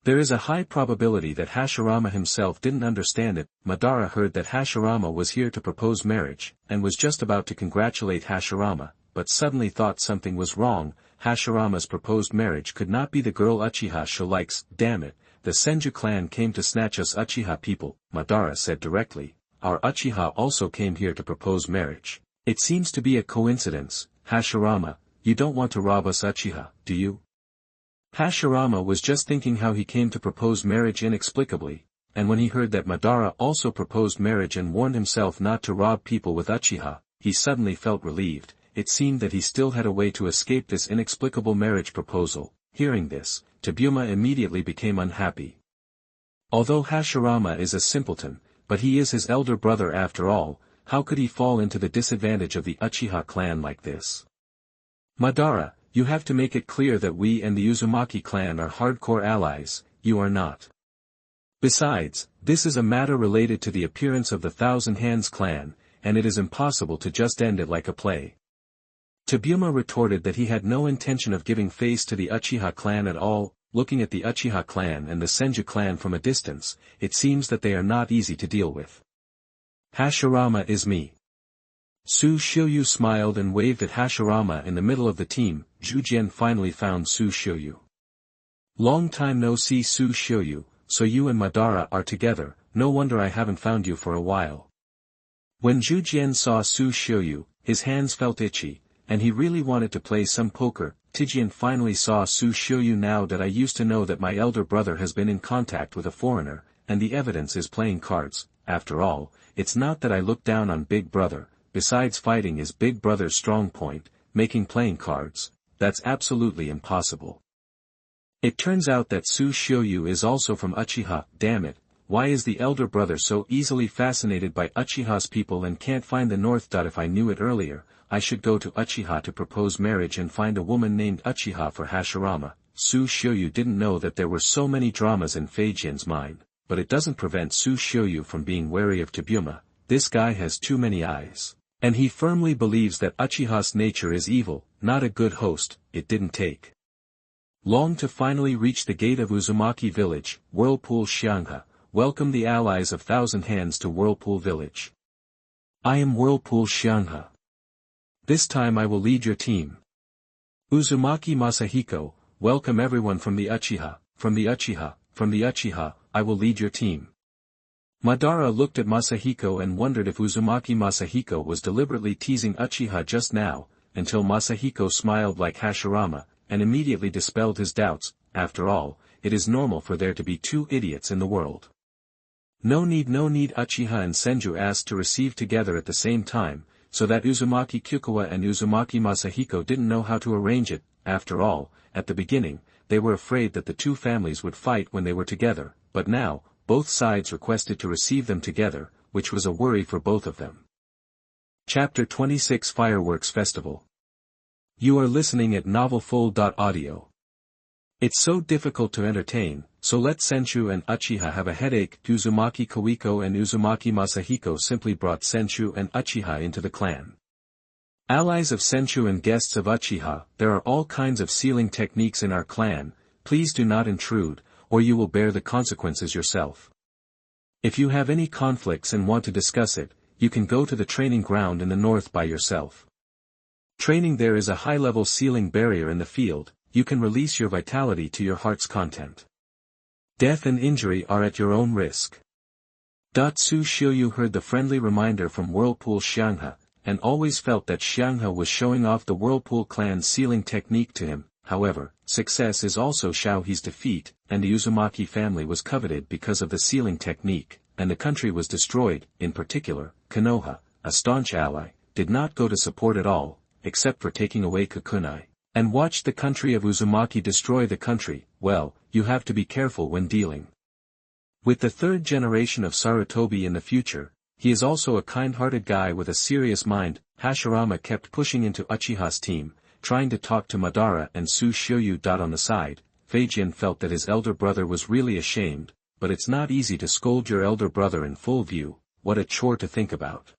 There is a high probability that Hashirama himself didn't understand it. Madara heard that Hashirama was here to propose marriage, and was just about to congratulate Hashirama, but suddenly thought something was wrong. Hashirama's proposed marriage could not be the girl Uchiha likes. Damn it, the Senju clan came to snatch us Uchiha people, Madara said directly. Our Uchiha also came here to propose marriage. It seems to be a coincidence. Hashirama, you don't want to rob us Uchiha, do you? Hashirama was just thinking how he came to propose marriage inexplicably, and when he heard that Madara also proposed marriage and warned himself not to rob people with Uchiha, he suddenly felt relieved. It seemed that he still had a way to escape this inexplicable marriage proposal. Hearing this, Tobima immediately became unhappy. Although Hashirama is a simpleton, but he is his elder brother after all, how could he fall into the disadvantage of the Uchiha clan like this? Madara, you have to make it clear that we and the Uzumaki clan are hardcore allies. You are not. Besides, this is a matter related to the appearance of the Thousand Hands clan, and it is impossible to just end it like a play. Tobima retorted that he had no intention of giving face to the Uchiha clan at all. Looking at the Uchiha clan and the Senju clan from a distance, it seems that they are not easy to deal with. Hashirama is me. Xiuyu smiled and waved at Hashirama in the middle of the team. Zhujian finally found Xiuyu. Long time no see Xiuyu, so you and Madara are together. No wonder I haven't found you for a while. When Zhujian saw Xiuyu, his hands felt itchy, and he really wanted to play some poker. Tijian finally saw Xiuyu. Now that I used to know that my elder brother has been in contact with a foreigner, and the evidence is playing cards. After all, it's not that I look down on Big Brother. Besides, fighting is Big Brother's strong point. Making playing cards, that's absolutely impossible. It turns out that Xiuyu is also from Uchiha. Damn it, why is the elder brother so easily fascinated by Uchiha's people and can't find the north? If I knew it earlier, I should go to Uchiha to propose marriage and find a woman named Uchiha for Hashirama. Xiuyu didn't know that there were so many dramas in Fujian's mind, but it doesn't prevent Xiuyu from being wary of Tobima. This guy has too many eyes. And he firmly believes that Uchiha's nature is evil, not a good host. It didn't take long to finally reach the gate of Uzumaki village. Whirlpool Xianghe, welcome the allies of Thousand Hands to Whirlpool village. I am Whirlpool Xianghe. This time I will lead your team. Uzumaki Masahiko, welcome everyone from the Uchiha, from the Uchiha, I will lead your team. Madara looked at Masahiko and wondered if Uzumaki Masahiko was deliberately teasing Uchiha just now, until Masahiko smiled like Hashirama, and immediately dispelled his doubts. After all, it is normal for there to be two idiots in the world. No need. Uchiha and Senju asked to receive together at the same time, so that Uzumaki Kyukawa and Uzumaki Masahiko didn't know how to arrange it. After all, at the beginning, they were afraid that the two families would fight when they were together, but now, both sides requested to receive them together, which was a worry for both of them. Chapter 26 Fireworks Festival. You are listening at novelfull.audio. It's so difficult to entertain, so let Senju and Uchiha have a headache. Uzumaki Koiko and Uzumaki Masahiko simply brought Senju and Uchiha into the clan. Allies of Senju and guests of Uchiha, there are all kinds of sealing techniques in our clan. Please do not intrude, or you will bear the consequences yourself. If you have any conflicts and want to discuss it, you can go to the training ground in the north by yourself. Training there is a high-level sealing barrier in the field. You can release your vitality to your heart's content. Death and injury are at your own risk. Xiuyu heard the friendly reminder from Whirlpool Xianghe, and always felt that Xianghe was showing off the Whirlpool clan's sealing technique to him. However, success is also Xiaohe's defeat, and the Uzumaki family was coveted because of the sealing technique, and the country was destroyed. In particular, Konoha, a staunch ally, did not go to support at all, except for taking away Kukunai. And watched the country of Uzumaki destroy the country. Well, you have to be careful when dealing with the third generation of Sarutobi in the future. He is also a kind-hearted guy with a serious mind. Hashirama kept pushing into Uchiha's team, trying to talk to Madara and Xiuyu. On the side, Feijin felt that his elder brother was really ashamed, but it's not easy to scold your elder brother in full view. What a chore to think about.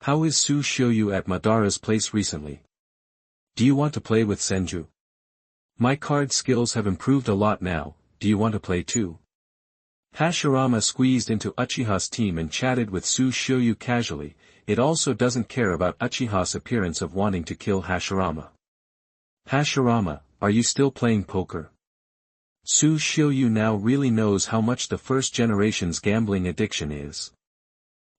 How is Xiuyu at Madara's place recently? Do you want to play with Senju? My card skills have improved a lot now. Do you want to play too? Hashirama squeezed into Uchiha's team and chatted with Xiuyu casually. It also doesn't care about Uchiha's appearance of wanting to kill Hashirama. Hashirama, are you still playing poker? Xiuyu now really knows how much the first generation's gambling addiction is.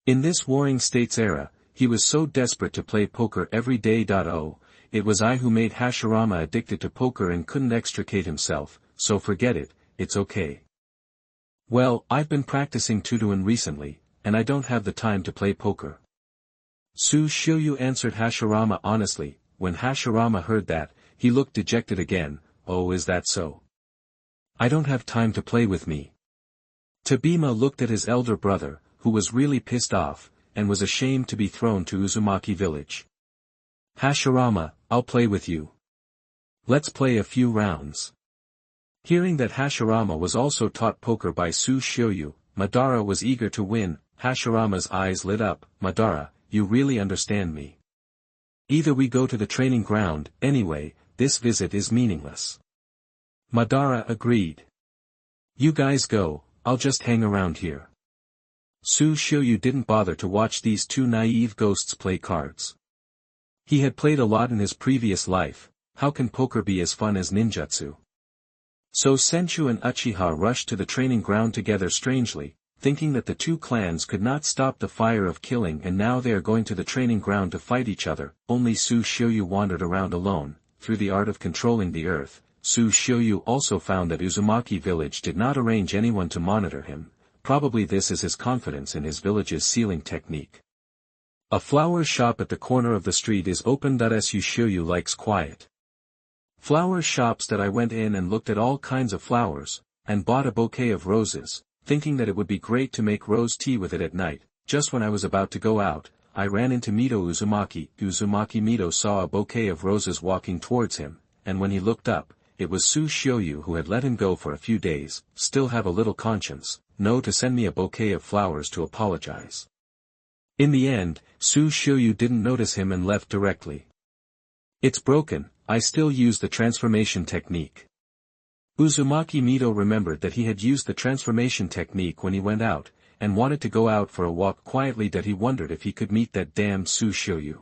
In this Warring States era, he was so desperate to play poker every day. Oh, it was I who made Hashirama addicted to poker and couldn't extricate himself, so forget it, it's okay. Well, I've been practicing Tutoin recently, and I don't have the time to play poker. Xiuyu answered Hashirama honestly. When Hashirama heard that, he looked dejected again. Oh, is that so? I don't have time to play with me. Tabima looked at his elder brother, who was really pissed off, and was ashamed to be thrown to Uzumaki village. Hashirama, I'll play with you. Let's play a few rounds. Hearing that Hashirama was also taught poker by Xiuyu, Madara was eager to win. Hashirama's eyes lit up. Madara, you really understand me. Either we go to the training ground. Anyway, this visit is meaningless. Madara agreed. You guys go, I'll just hang around here. Xiuyu didn't bother to watch these two naive ghosts play cards. He had played a lot in his previous life. How can poker be as fun as ninjutsu? So Senju and Uchiha rushed to the training ground together strangely, thinking that the two clans could not stop the fire of killing, and now they are going to the training ground to fight each other. Only Xiuyu wandered around alone. Through the art of controlling the earth, Xiuyu also found that Uzumaki village did not arrange anyone to monitor him. Probably this is his confidence in his village's sealing technique. A flower shop at the corner of the street is open. Xiuyu likes quiet. Flower shops. That I went in and looked at all kinds of flowers, and bought a bouquet of roses, thinking that it would be great to make rose tea with it at night. Just when I was about to go out, I ran into Mito Uzumaki. Mito saw a bouquet of roses walking towards him, and when he looked up, it was Xiuyu who had let him go for a few days. Still have a little conscience, no, to send me a bouquet of flowers to apologize. In the end, Xiuyu didn't notice him and left directly. It's broken. I still use the transformation technique. Uzumaki Mito remembered that he had used the transformation technique when he went out, and wanted to go out for a walk quietly. That he wondered if he could meet that damn Xiuyu.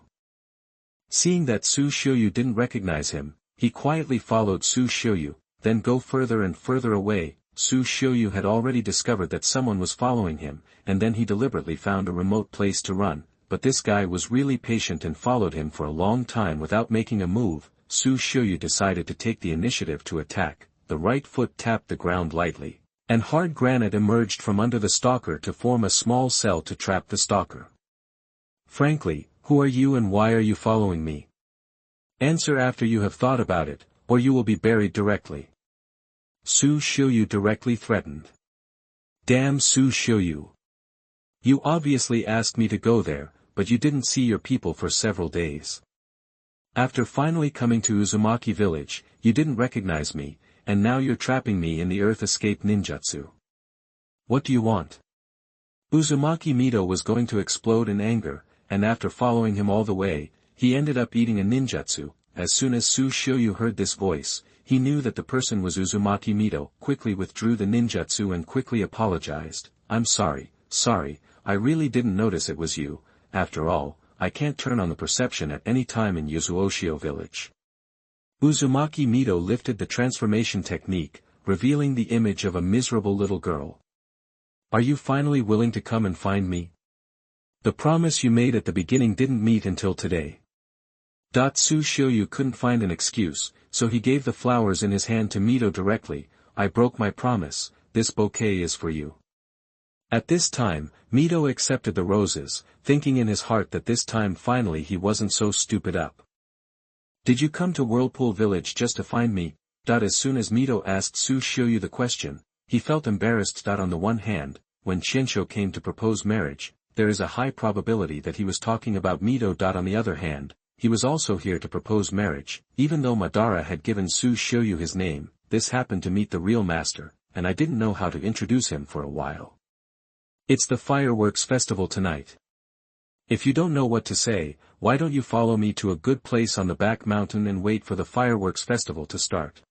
Seeing that Xiuyu didn't recognize him, he quietly followed Xiuyu, then go further and further away. Xiuyu had already discovered that someone was following him, and then he deliberately found a remote place to run, but this guy was really patient and followed him for a long time without making a move. Xiuyu decided to take the initiative to attack. The right foot tapped the ground lightly, and hard granite emerged from under the stalker to form a small cell to trap the stalker. Frankly, who are you and why are you following me? Answer after you have thought about it, or you will be buried directly. Xiuyu directly threatened. Damn Xiuyu. You obviously asked me to go there, but you didn't see your people for several days. After finally coming to Uzumaki village, you didn't recognize me, and now you're trapping me in the earth escape ninjutsu. What do you want? Uzumaki Mito was going to explode in anger, and after following him all the way, he ended up eating a ninjutsu. As soon as Xiuyu heard this voice, he knew that the person was Uzumaki Mito, quickly withdrew the ninjutsu and quickly apologized. I'm sorry, I really didn't notice it was you. After all, I can't turn on the perception at any time in Yuzuoshio village. Uzumaki Mito lifted the transformation technique, revealing the image of a miserable little girl. Are you finally willing to come and find me? The promise you made at the beginning didn't meet until today. Xiuyu couldn't find an excuse, so he gave the flowers in his hand to Mito directly. I broke my promise, this bouquet is for you. At this time, Mito accepted the roses, thinking in his heart that this time finally he wasn't so stupid up. Did you come to Whirlpool village just to find me? As soon as Mito asked Xiuyu the question, he felt embarrassed. On the one hand, when Qianshou came to propose marriage, there is a high probability that he was talking about Mito. On the other hand, he was also here to propose marriage. Even though Madara had given Xiuyu his name, this happened to meet the real master, and I didn't know how to introduce him for a while. It's the fireworks festival tonight. If you don't know what to say, why don't you follow me to a good place on the back mountain and wait for the fireworks festival to start?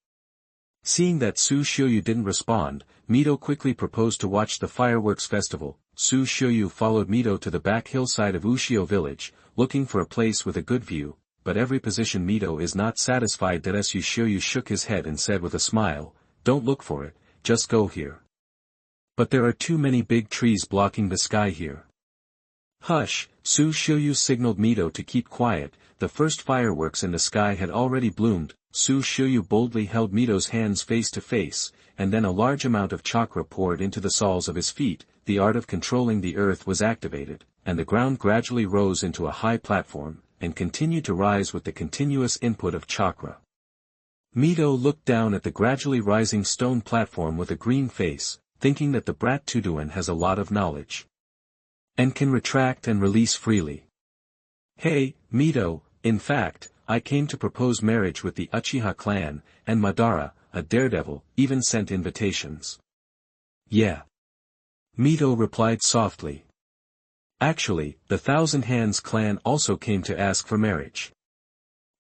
Seeing that Xiuyu didn't respond, Mito quickly proposed to watch the fireworks festival. Xiuyu followed Mito to the back hillside of Ushio village, looking for a place with a good view, but every position Mito is not satisfied. Xiuyu shook his head and said with a smile, "Don't look for it, just go here. But there are too many big trees blocking the sky here." "Hush," Xiuyu signaled Mito to keep quiet. The first fireworks in the sky had already bloomed. Xiuyu boldly held Mito's hands face to face, and then a large amount of chakra poured into the soles of his feet. The art of controlling the earth was activated, and the ground gradually rose into a high platform, and continued to rise with the continuous input of chakra. Mito looked down at the gradually rising stone platform with a green face, thinking that the brat Tuduan has a lot of knowledge, and can retract and release freely. "Hey, Mito, in fact, I came to propose marriage with the Uchiha clan, and Madara, a daredevil, even sent invitations." "Yeah." Mito replied softly. "Actually, the Thousand Hands clan also came to ask for marriage.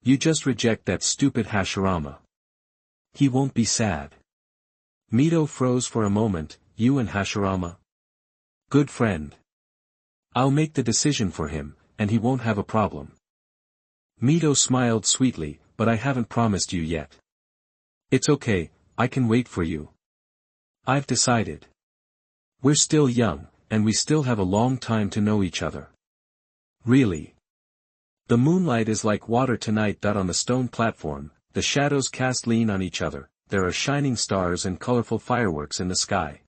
You just reject that stupid Hashirama. He won't be sad." Mito froze for a moment. "You and Hashirama? Good friend. I'll make the decision for him, and he won't have a problem." Mito smiled sweetly, "But I haven't promised you yet." "It's okay, I can wait for you. I've decided. We're still young, and we still have a long time to know each other." "Really? The moonlight is like water tonight." On the stone platform, the shadows cast lean on each other. There are shining stars and colorful fireworks in the sky.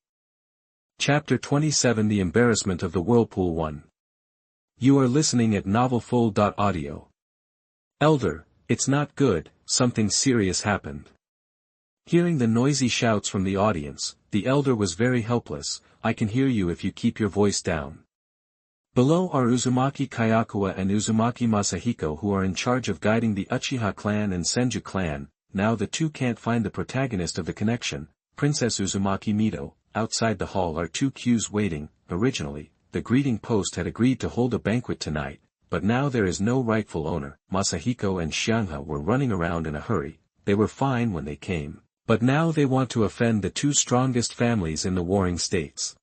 Chapter 27 The Embarrassment of the Whirlpool 1. You are listening at novelfull.audio. "Elder, it's not good, something serious happened." Hearing the noisy shouts from the audience, the elder was very helpless. "I can hear you if you keep your voice down." Below are Uzumaki Kayakua and Uzumaki Masahiko, who are in charge of guiding the Uchiha clan and Senju clan. Now the two can't find the protagonist of the connection, Princess Uzumaki Mito. Outside the hall are two queues waiting. Originally, the greeting post had agreed to hold a banquet tonight, but now there is no rightful owner. Masahiko and Xiangha were running around in a hurry. They were fine when they came, but now they want to offend the two strongest families in the warring states.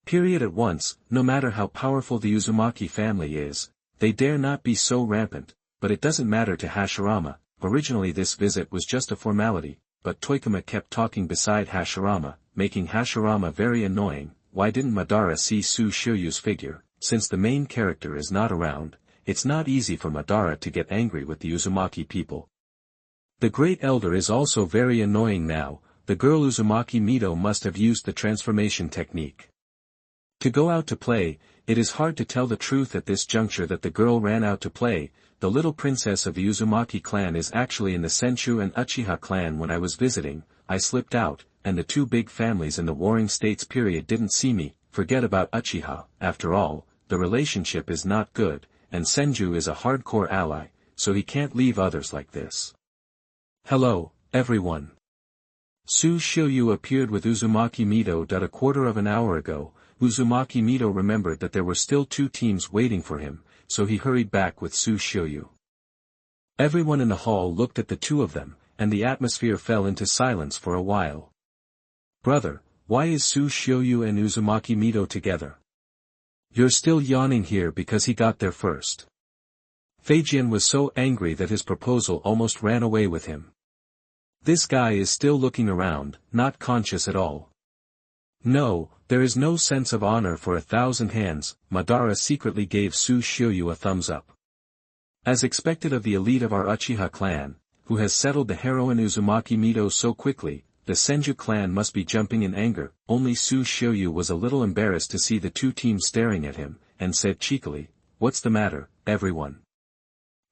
At once, no matter how powerful the Uzumaki family is, they dare not be so rampant, but it doesn't matter to Hashirama. Originally this visit was just a formality, but Toikuma kept talking beside Hashirama, making Hashirama very annoying. Why didn't Madara see Xiuyu's figure? Since the main character is not around, it's not easy for Madara to get angry with the Uzumaki people. The great elder is also very annoying now. The girl Uzumaki Mito must have used the transformation technique to go out to play. It is hard to tell the truth at this juncture that the girl ran out to play. The little princess of the Uzumaki clan is actually in the Senju and Uchiha clan. When I was visiting, I slipped out, and the two big families in the warring states didn't see me. Forget about Uchiha. After all, the relationship is not good, and Senju is a hardcore ally, so he can't leave others like this. "Hello, everyone." Xiuyu appeared with Uzumaki Mito. A quarter of an hour ago, Uzumaki Mito remembered that there were still two teams waiting for him, so he hurried back with Xiuyu. Everyone in the hall looked at the two of them, and the atmosphere fell into silence for a while. "Brother, why is Xiuyu and Uzumaki Mito together? You're still yawning here because he got there first." Feijian was so angry that his proposal almost ran away with him. This guy is still looking around, not conscious at all. "No, there is no sense of honor for 1,000 hands." Madara secretly gave Xiuyu a thumbs up. As expected of the elite of our Uchiha clan, who has settled the heroine Uzumaki Mito so quickly, the Senju clan must be jumping in anger. Only Xiuyu was a little embarrassed to see the two teams staring at him, and said cheekily, "What's the matter, everyone?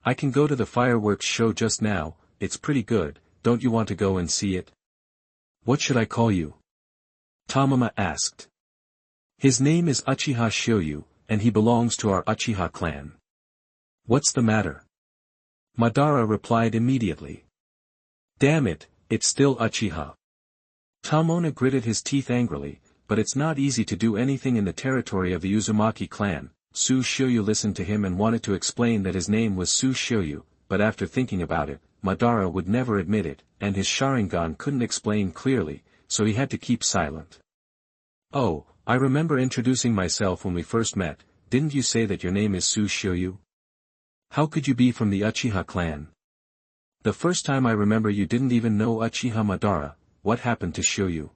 I can go to the fireworks show just now, it's pretty good, don't you want to go and see it? What should I call you? Tamama asked. His name is Uchiha Xiuyu, and he belongs to our Uchiha clan. What's the matter? Madara replied immediately. Damn it, it's still Uchiha. Tamona gritted his teeth angrily, but it's not easy to do anything in the territory of the Uzumaki clan. Su Xiuyu listened to him and wanted to explain that his name was Su Xiuyu, but after thinking about it, Madara would never admit it, and his Sharingan couldn't explain clearly, so he had to keep silent. Oh, I remember introducing myself when we first met, didn't you say that your name is Su Xiuyu? How could you be from the Uchiha clan? The first time I remember you didn't even know Uchiha Madara, what happened to Xiuyu?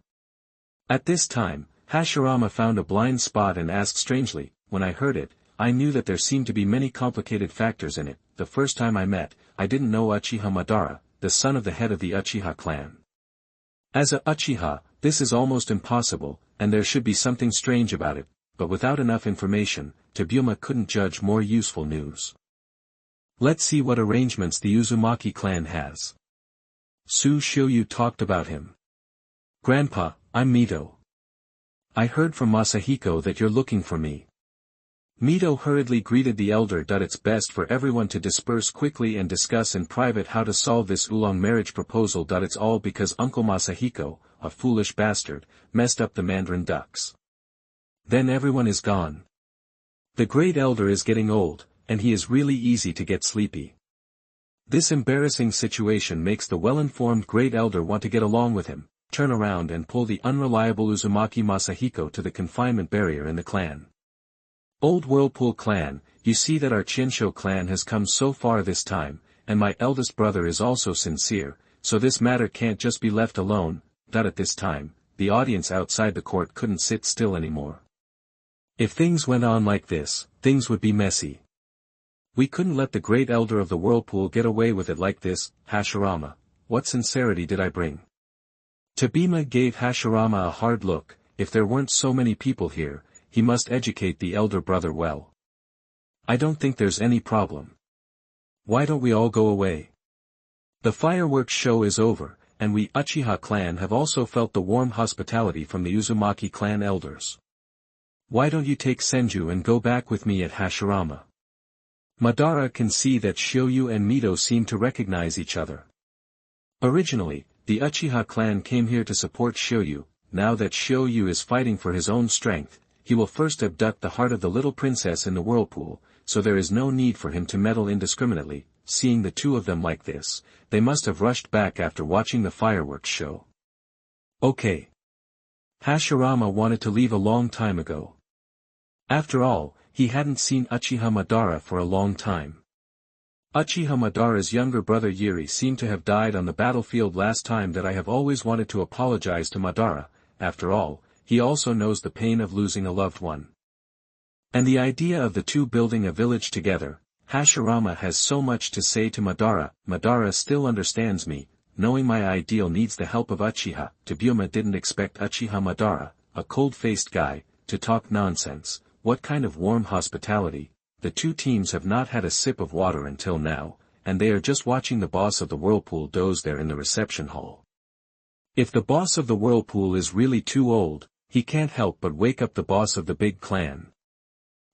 At this time, Hashirama found a blind spot and asked strangely, when I heard it, I knew that there seemed to be many complicated factors in it. The first time I met, I didn't know Uchiha Madara, the son of the head of the Uchiha clan. As a Uchiha, this is almost impossible, and there should be something strange about it, but without enough information, Tobuma couldn't judge more useful news. Let's see what arrangements the Uzumaki clan has. Su Xiuyu talked about him. Grandpa, I'm Mito. I heard from Masahiko that you're looking for me. Mito hurriedly greeted the elder. It's best for everyone to disperse quickly and discuss in private how to solve this oolong marriage proposal. It's all because Uncle Masahiko, a foolish bastard, messed up the mandarin ducks. Then everyone is gone. The great elder is getting old, and he is really easy to get sleepy. This embarrassing situation makes the well-informed great elder want to get along with him, turn around and pull the unreliable Uzumaki Masahiko to the confinement barrier in the clan. Old Whirlpool clan, you see that our Chinsho clan has come so far this time, and my eldest brother is also sincere, so this matter can't just be left alone. At this time, the audience outside the court couldn't sit still anymore. If things went on like this, things would be messy. We couldn't let the great elder of the Whirlpool get away with it like this. Hashirama, what sincerity did I bring? Tobima gave Hashirama a hard look. If there weren't so many people here, he must educate the elder brother well. I don't think there's any problem. Why don't we all go away? The fireworks show is over, and we Uchiha clan have also felt the warm hospitality from the Uzumaki clan elders. Why don't you take Senju and go back with me at Hashirama? Madara can see that Xiuyu and Mito seem to recognize each other. Originally, the Uchiha clan came here to support Xiuyu. Now that Xiuyu is fighting for his own strength, he will first abduct the heart of the little princess in the Whirlpool, so there is no need for him to meddle indiscriminately. Seeing the two of them like this, they must have rushed back after watching the fireworks show. Okay. Hashirama wanted to leave a long time ago. After all, he hadn't seen Uchiha Madara for a long time. Uchiha Madara's younger brother Yuri seemed to have died on the battlefield last time. That I have always wanted to apologize to Madara. After all, he also knows the pain of losing a loved one. And the idea of the two building a village together, Hashirama has so much to say to Madara. Madara still understands me, knowing my ideal needs the help of Uchiha. Tobuma didn't expect Uchiha Madara, a cold-faced guy, to talk nonsense. What kind of warm hospitality? The two teams have not had a sip of water until now, and they are just watching the boss of the Whirlpool doze there in the reception hall. If the boss of the Whirlpool is really too old, he can't help but wake up the boss of the big clan.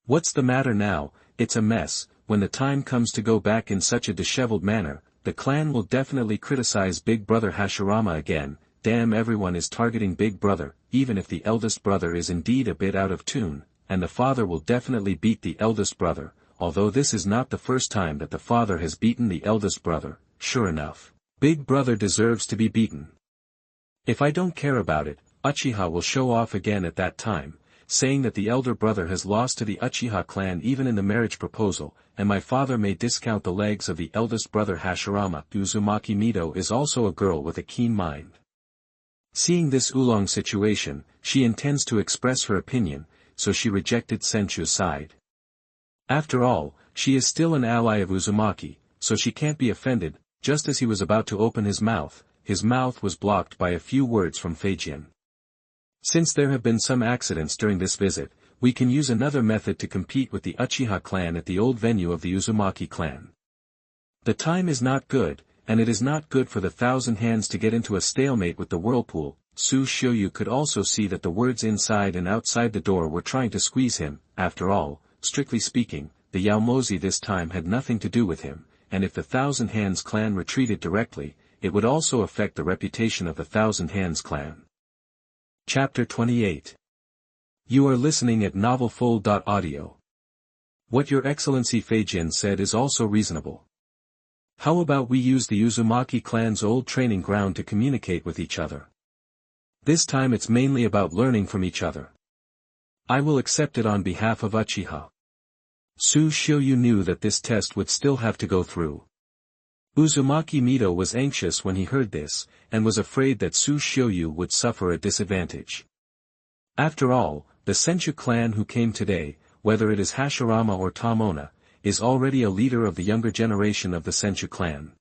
What's the matter now? It's a mess. When the time comes to go back in such a disheveled manner, the clan will definitely criticize Big Brother Hashirama again. Damn, everyone is targeting Big Brother, even if the eldest brother is indeed a bit out of tune, and the father will definitely beat the eldest brother, although this is not the first time that the father has beaten the eldest brother. Sure enough, Big Brother deserves to be beaten. If I don't care about it, Uchiha will show off again at that time, saying that the elder brother has lost to the Uchiha clan even in the marriage proposal, and my father may discount the legs of the eldest brother Hashirama. Uzumaki Mito is also a girl with a keen mind. Seeing this oolong situation, she intends to express her opinion, so she rejected Senchu's side. After all, she is still an ally of Uzumaki, so she can't be offended. Just as he was about to open his mouth was blocked by a few words from Feijin. Since there have been some accidents during this visit, we can use another method to compete with the Uchiha clan at the old venue of the Uzumaki clan. The time is not good, and it is not good for the Thousand Hands to get into a stalemate with the Whirlpool. Xiuyu could also see that the words inside and outside the door were trying to squeeze him. After all, strictly speaking, the Yaomozi this time had nothing to do with him, and if the Thousand Hands clan retreated directly, it would also affect the reputation of the Thousand Hands clan. Chapter 28. You are listening at novelfull.audio. What Your Excellency Feijin said is also reasonable. How about we use the Uzumaki clan's old training ground to communicate with each other? This time it's mainly about learning from each other. I will accept it on behalf of Uchiha. Xiuyu knew that this test would still have to go through. Uzumaki Mito was anxious when he heard this, and was afraid that Xiuyu would suffer a disadvantage. After all, the Senju clan who came today, whether it is Hashirama or Tamona, is already a leader of the younger generation of the Senju clan.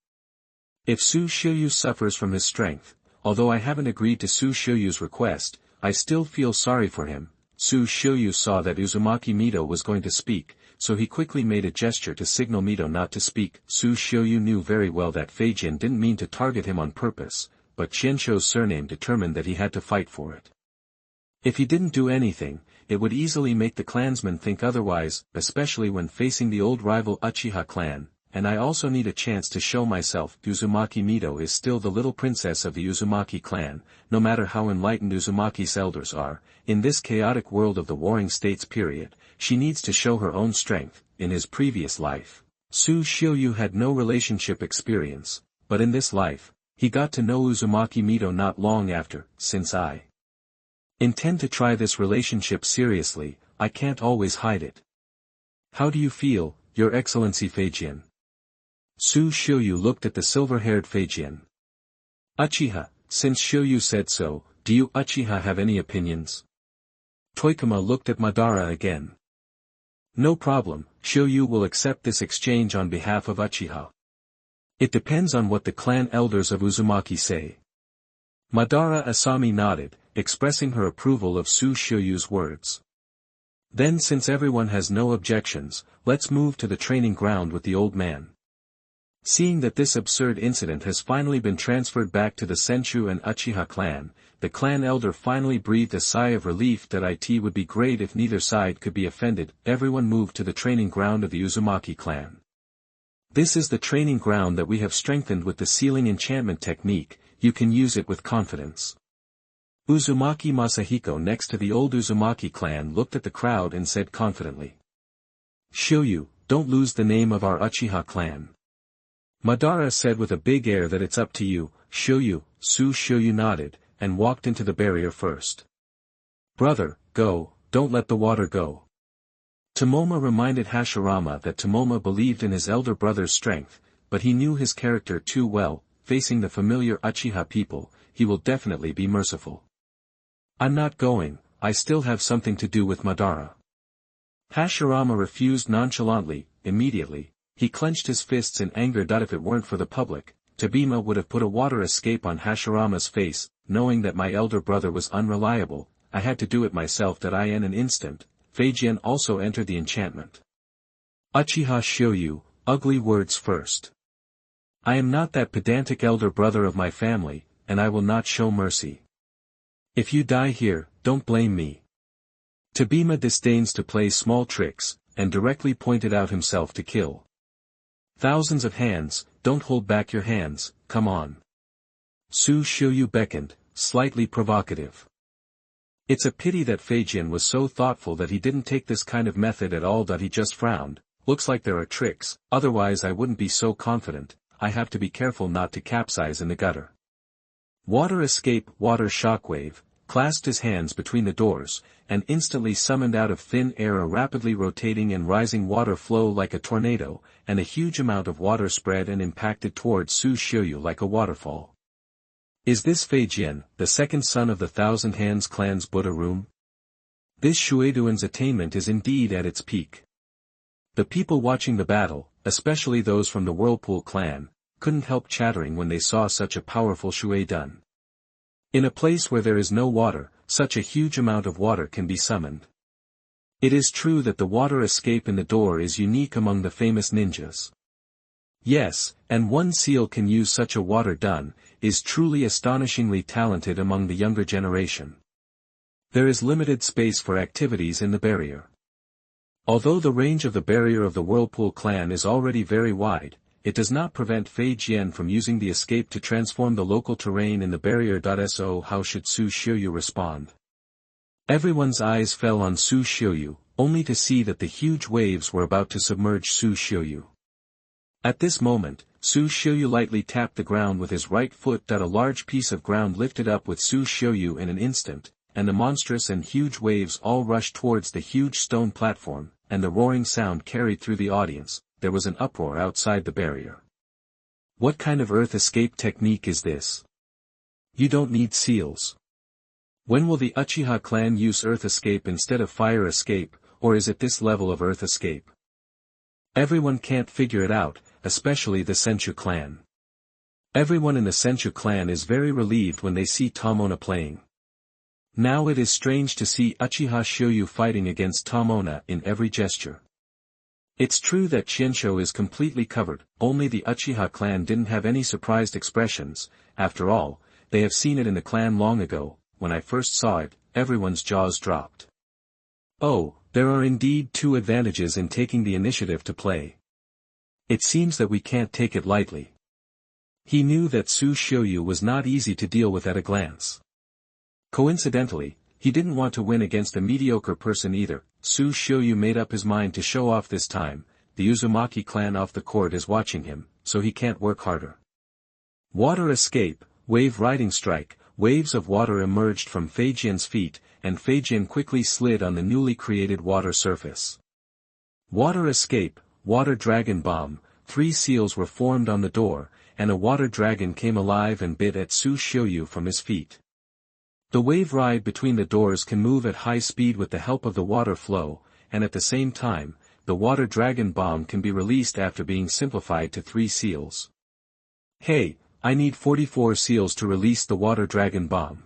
If Xiuyu suffers from his strength, although I haven't agreed to Xiuyu's request, I still feel sorry for him. Xiuyu saw that Uzumaki Mito was going to speak, so he quickly made a gesture to signal Mito not to speak. Xiuyu knew very well that Feijin didn't mean to target him on purpose, but Qianshou's surname determined that he had to fight for it. If he didn't do anything, it would easily make the clansmen think otherwise, especially when facing the old rival Uchiha clan, and I also need a chance to show myself. Uzumaki Mito is still the little princess of the Uzumaki clan, no matter how enlightened Uzumaki's elders are. In this chaotic world of the Warring States period, she needs to show her own strength. In his previous life, Xiuyu had no relationship experience, but in this life, he got to know Uzumaki Mito not long after. Since I intend to try this relationship seriously, I can't always hide it. How do you feel, Your Excellency Feijin? Xiuyu looked at the silver-haired Feijin. Uchiha, since Xiuyu said so, do you Uchiha have any opinions? Toikuma looked at Madara again. No problem, Xiuyu will accept this exchange on behalf of Uchiha. It depends on what the clan elders of Uzumaki say. Madara Asami nodded, expressing her approval of Xiuyu's words. Then since everyone has no objections, let's move to the training ground with the old man. Seeing that this absurd incident has finally been transferred back to the Senju and Uchiha clan, the clan elder finally breathed a sigh of relief that it would be great if neither side could be offended. Everyone moved to the training ground of the Uzumaki clan. This is the training ground that we have strengthened with the sealing enchantment technique. You can use it with confidence. Uzumaki Masahiko next to the old Uzumaki clan looked at the crowd and said confidently. Xiuyu, don't lose the name of our Uchiha clan. Madara said with a big air that it's up to you, Xiuyu. Xiuyu nodded, and walked into the barrier first. Brother, go, don't let the water go. Tomoma reminded Hashirama that Tomoma believed in his elder brother's strength, but he knew his character too well. Facing the familiar Uchiha people, he will definitely be merciful. I'm not going, I still have something to do with Madara. Hashirama refused nonchalantly. Immediately, he clenched his fists in anger. If it weren't for the public, Tabima would have put a water escape on Hashirama's face. Knowing that my elder brother was unreliable, I had to do it myself. In an instant, Feijin also entered the enchantment. Uchiha Xiuyu, ugly words first. I am not that pedantic elder brother of my family, and I will not show mercy. If you die here, don't blame me. Tabima disdains to play small tricks, and directly pointed out himself to kill. Thousands of hands, don't hold back your hands, come on. Xiuyu beckoned, slightly provocative. It's a pity that Feijin was so thoughtful that he didn't take this kind of method at all. He just frowned. Looks like there are tricks, otherwise I wouldn't be so confident. I have to be careful not to capsize in the gutter. Water escape. Water shockwave, clasped his hands between the doors, and instantly summoned out of thin air a rapidly rotating and rising water flow like a tornado, and a huge amount of water spread and impacted towards Xiuyu like a waterfall. Is this Feijin, the second son of the Thousand Hands clan's Buddha room? This Shueduan's attainment is indeed at its peak. The people watching the battle, especially those from the Whirlpool clan, couldn't help chattering when they saw such a powerful Shuedun. In a place where there is no water, such a huge amount of water can be summoned. It is true that the water escape in the door is unique among the famous ninjas. Yes, and one seal can use such a water done, is truly astonishingly talented among the younger generation. There is limited space for activities in the barrier. Although the range of the barrier of the Whirlpool clan is already very wide, it does not prevent Fei Jian from using the escape to transform the local terrain in the barrier.So. How should Xiuyu respond? Everyone's eyes fell on Xiuyu, only to see that the huge waves were about to submerge Xiuyu. At this moment, Xiuyu lightly tapped the ground with his right foot. A large piece of ground lifted up with Xiuyu in an instant, and the monstrous and huge waves all rushed towards the huge stone platform, and the roaring sound carried through the audience. There was an uproar outside the barrier. What kind of earth escape technique is this? You don't need seals. When will the Uchiha clan use earth escape instead of fire escape, or is it this level of earth escape? Everyone can't figure it out, especially the Senchu clan. Everyone in the Senchu clan is very relieved when they see Tomona playing. Now it is strange to see Uchiha Xiuyu fighting against Tomona in every gesture. It's true that Qianshou is completely covered, only the Uchiha clan didn't have any surprised expressions. After all, they have seen it in the clan long ago. When I first saw it, everyone's jaws dropped. Oh, there are indeed two advantages in taking the initiative to play. It seems that we can't take it lightly. He knew that Xiuyu was not easy to deal with at a glance. Coincidentally, he didn't want to win against a mediocre person either. Xiuyu made up his mind to show off this time. The Uzumaki clan off the court is watching him, so he can't work harder. Water escape, wave riding strike. Waves of water emerged from Fei Jian's feet, and Fei Jian quickly slid on the newly created water surface. Water escape, water dragon bomb. 3 seals were formed on the door, and a water dragon came alive and bit at Xiuyu from his feet. The wave ride between the doors can move at high speed with the help of the water flow, and at the same time, the water dragon bomb can be released after being simplified to 3 seals. Hey, I need 44 seals to release the water dragon bomb.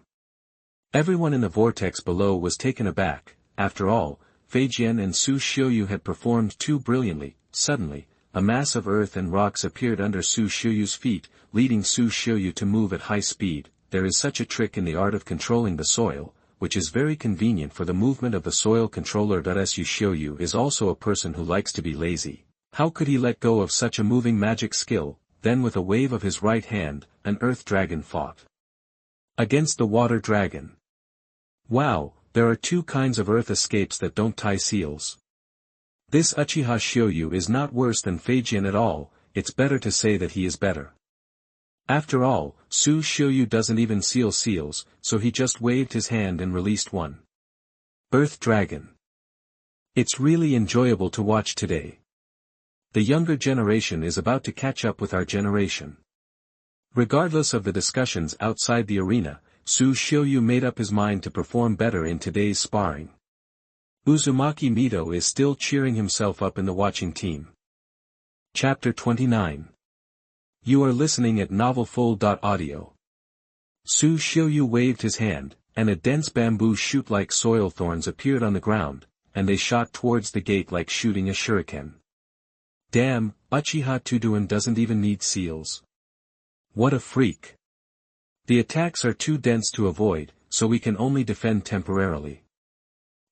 Everyone in the vortex below was taken aback. After all, Fei Jian and Xiuyu had performed too brilliantly. Suddenly, a mass of earth and rocks appeared under Xiuyu's feet, leading Xiuyu to move at high speed. There is such a trick in the art of controlling the soil, which is very convenient for the movement of the soil controller.Su. Xiuyu is also a person who likes to be lazy. How could he let go of such a moving magic skill? Then with a wave of his right hand, an earth dragon fought against the water dragon. Wow, there are 2 kinds of earth escapes that don't tie seals. This Uchiha Xiuyu is not worse than Fei Jian at all. It's better to say that he is better. After all, Xiuyu doesn't even seal seals, so he just waved his hand and released one. Earth dragon. It's really enjoyable to watch today. The younger generation is about to catch up with our generation. Regardless of the discussions outside the arena, Xiuyu made up his mind to perform better in today's sparring. Uzumaki Mito is still cheering himself up in the watching team. Chapter 29. You are listening at novelfull.audio. Xiuyu waved his hand, and a dense bamboo shoot like soil thorns appeared on the ground, and they shot towards the gate like shooting a shuriken. Damn, Uchiha Tuduan doesn't even need seals. What a freak. The attacks are too dense to avoid, so we can only defend temporarily.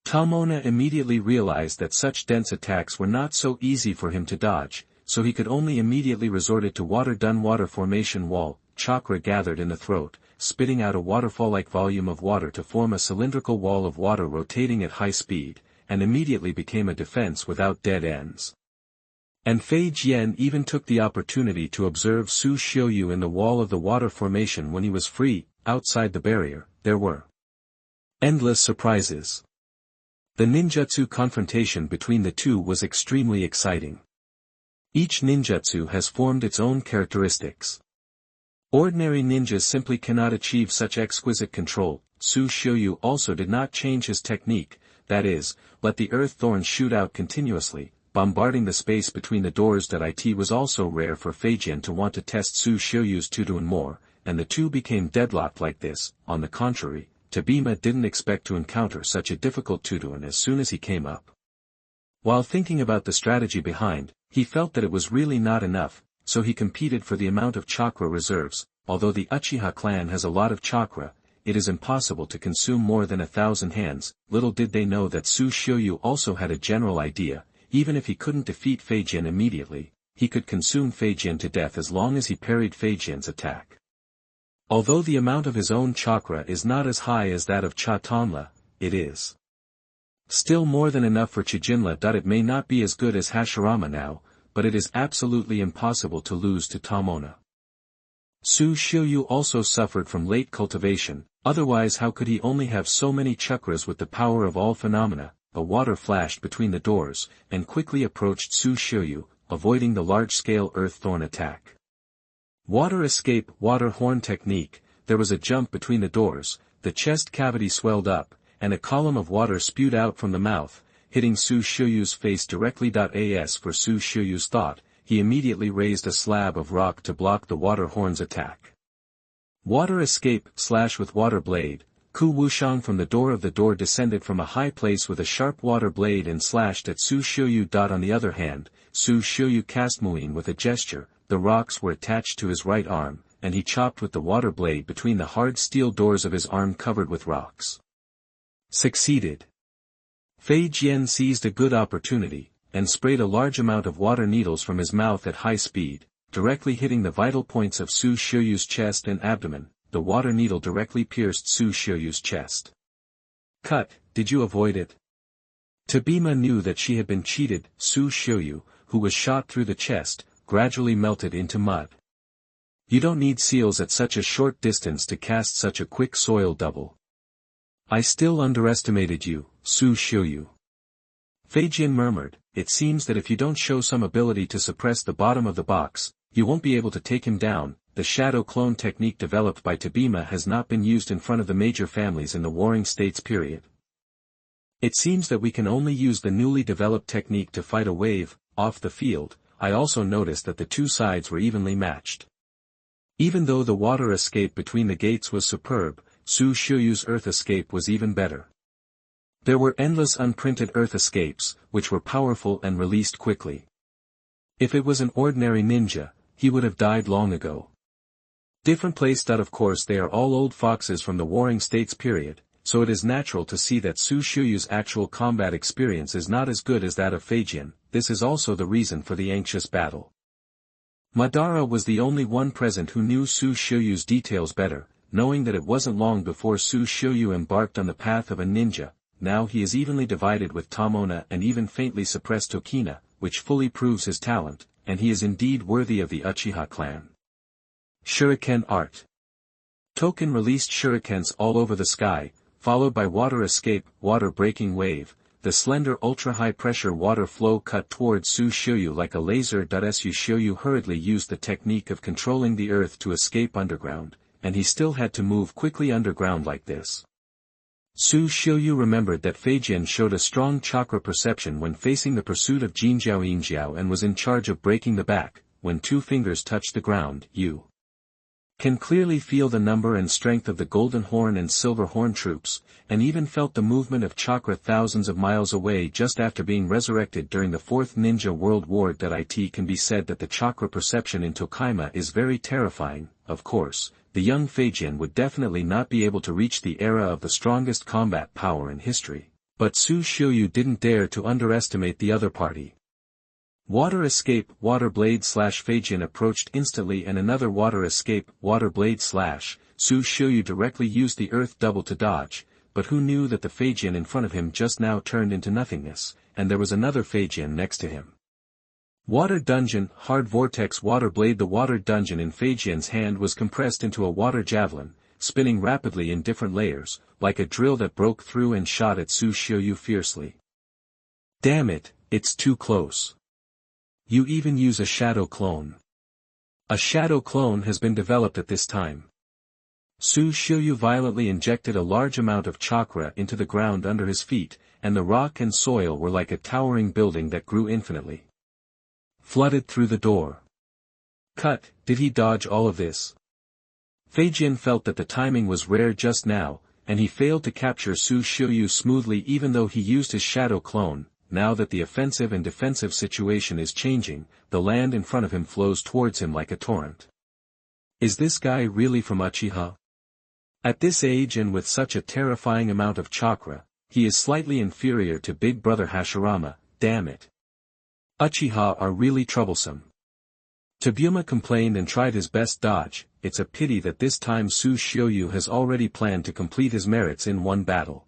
Tomona immediately realized that such dense attacks were not so easy for him to dodge, so he could only immediately resort to water formation wall. Chakra gathered in the throat, spitting out a waterfall-like volume of water to form a cylindrical wall of water rotating at high speed, and immediately became a defense without dead ends. And Fei Jian even took the opportunity to observe Xiuyu in the wall of the water formation when he was free. Outside the barrier, there were endless surprises. The ninjutsu confrontation between the two was extremely exciting. Each ninjutsu has formed its own characteristics. Ordinary ninjas simply cannot achieve such exquisite control. Xiuyu also did not change his technique, that is, let the earth thorns shoot out continuously, bombarding the space between the doors. It was also rare for Fei Jian to want to test Xiuyu's Tuduan more, and the two became deadlocked like this. On the contrary, Tabima didn't expect to encounter such a difficult Tuduan as soon as he came up. While thinking about the strategy behind, he felt that it was really not enough. so he competed for the amount of chakra reserves. Although the Uchiha clan has a lot of chakra, it is impossible to consume more than 1,000 hands. Little did they know that Xiuyu also had a general idea. Even if he couldn't defeat Feijin immediately, he could consume Feijin to death as long as he parried Feijin's attack. Although the amount of his own chakra is not as high as that of Cha Tonla, it is still more than enough for Chijinla. It may not be as good as Hashirama now, but it is absolutely impossible to lose to Tamona. Xiuyu also suffered from late cultivation, otherwise how could he only have so many chakras with the power of all phenomena? A water flashed between the doors, and quickly approached Xiuyu, avoiding the large-scale earth thorn attack. Water escape, water horn technique. There was a jump between the doors, the chest cavity swelled up, and a column of water spewed out from the mouth, hitting Xiuyu's face directly. As for Xiuyu's thought, he immediately raised a slab of rock to block the water horn's attack. Water escape, slash with water blade. Ku Wushang from the door descended from a high place with a sharp water blade and slashed at Xiuyu. On the other hand, Xiuyu cast Muin with a gesture. The rocks were attached to his right arm, and he chopped with the water blade between the hard steel doors of his arm covered with rocks. Succeeded. Fei Jian seized a good opportunity, and sprayed a large amount of water needles from his mouth at high speed, directly hitting the vital points of Xiuyu's chest and abdomen. The water needle directly pierced Xiuyu's chest. Cut, did you avoid it? Tabima knew that she had been cheated. Xiuyu, who was shot through the chest, gradually melted into mud. You don't need seals at such a short distance to cast such a quick soil double. I still underestimated you, Xiuyu. Feijin murmured, it seems that if you don't show some ability to suppress the bottom of the box, you won't be able to take him down. The shadow clone technique developed by Tabima has not been used in front of the major families in the Warring States period. It seems that we can only use the newly developed technique to fight a wave, off the field. I also noticed that the two sides were evenly matched. Even though the water escape between the gates was superb, Xiuyu's earth escape was even better. There were endless unprinted earth escapes, which were powerful and released quickly. If it was an ordinary ninja, he would have died long ago. Different place. Of course they are all old foxes from the Warring States period, so it is natural to see that Xiuyu's actual combat experience is not as good as that of Feijin. This is also the reason for the anxious battle. Madara was the only one present who knew Xiuyu's details better, knowing that it wasn't long before Xiuyu embarked on the path of a ninja. Now he is evenly divided with Tamona and even faintly suppressed Tokina, which fully proves his talent, and he is indeed worthy of the Uchiha clan. Shuriken art. Token released shurikens all over the sky, followed by water escape, water breaking wave. The slender ultra-high pressure water flow cut towards Xiuyu like a laser. Xiuyu hurriedly used the technique of controlling the earth to escape underground, and he still had to move quickly underground like this. Xiuyu remembered that Feijin showed a strong chakra perception when facing the pursuit of Jinjiao and was in charge of breaking the back. When two fingers touch the ground, you can clearly feel the number and strength of the Golden Horn and Silver Horn troops, and even felt the movement of chakra thousands of miles away just after being resurrected during the Fourth Ninja World War. It can be said that the chakra perception in Tokaima is very terrifying. Of course, the young Feijin would definitely not be able to reach the era of the strongest combat power in history, but Xiuyu didn't dare to underestimate the other party. Water escape, water blade slash. Feijin approached instantly and another water escape, water blade slash. Xiuyu directly used the earth double to dodge, but who knew that the Feijin in front of him just now turned into nothingness, and there was another Feijin next to him. Water dungeon, hard vortex water blade. The water dungeon in Feijin's hand was compressed into a water javelin, spinning rapidly in different layers, like a drill that broke through and shot at Xiuyu fiercely. Damn it, it's too close. You even use a shadow clone. A shadow clone has been developed at this time. Xiuyu violently injected a large amount of chakra into the ground under his feet, and the rock and soil were like a towering building that grew infinitely. Flooded through the door. Cut, did he dodge all of this? Feijin felt that the timing was rare just now, and he failed to capture Xiuyu smoothly even though he used his shadow clone. now that the offensive and defensive situation is changing, the land in front of him flows towards him like a torrent. Is this guy really from Uchiha? At this age and with such a terrifying amount of chakra, he is slightly inferior to Big Brother Hashirama, damn it. Uchiha are really troublesome. Tabuma complained and tried his best dodge. It's a pity that this time Xiuyu has already planned to complete his merits in one battle.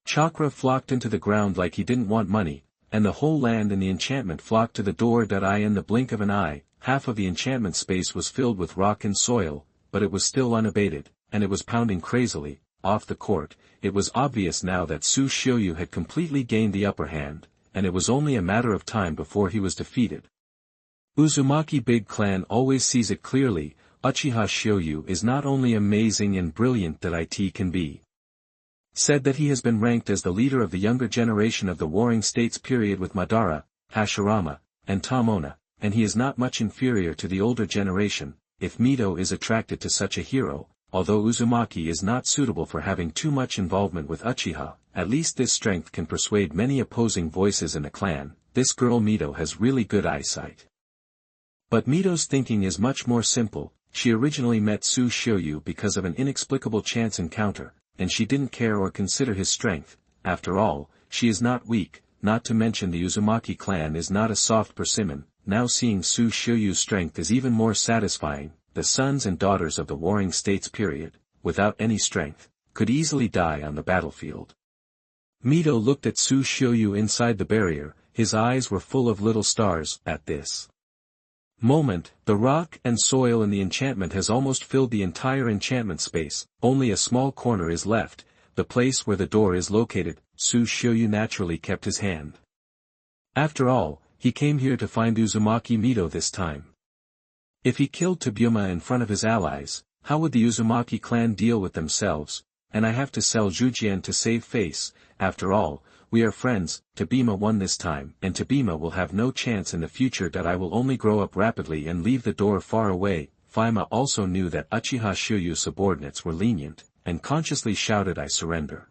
Chakra flocked into the ground like he didn't want money, and the whole land and the enchantment flocked to the door. In the blink of an eye, half of the enchantment space was filled with rock and soil, but it was still unabated, and it was pounding crazily, off the court. It was obvious now that Xiuyu had completely gained the upper hand, and it was only a matter of time before he was defeated. Uzumaki Big Clan always sees it clearly. Uchiha Xiuyu is not only amazing and brilliant that it can be said that he has been ranked as the leader of the younger generation of the Warring States period with Madara, Hashirama, and Tamona, and he is not much inferior to the older generation, if Mito is attracted to such a hero. Although Uzumaki is not suitable for having too much involvement with Uchiha, at least this strength can persuade many opposing voices in a clan. This girl Mito has really good eyesight. But Mito's thinking is much more simple. She originally met Xiuyu because of an inexplicable chance encounter, and she didn't care or consider his strength. After all, she is not weak, not to mention the Uzumaki clan is not a soft persimmon. Now seeing Xiuyu's strength is even more satisfying. The sons and daughters of the Warring States period, without any strength, could easily die on the battlefield. Mito looked at Xiuyu inside the barrier. His eyes were full of little stars. At this moment, the rock and soil in the enchantment has almost filled the entire enchantment space. Only a small corner is left, the place where the door is located. Xiuyu naturally kept his hand. After all, he came here to find Uzumaki Mito this time. If he killed Tabuma in front of his allies, how would the Uzumaki clan deal with themselves? And I have to sell Jujian to save face. After all, we are friends. Tabima won this time, and Tabima will have no chance in the future. I will only grow up rapidly and leave the door far away. Faima also knew that Uchiha Xiuyu's subordinates were lenient, and consciously shouted, I surrender.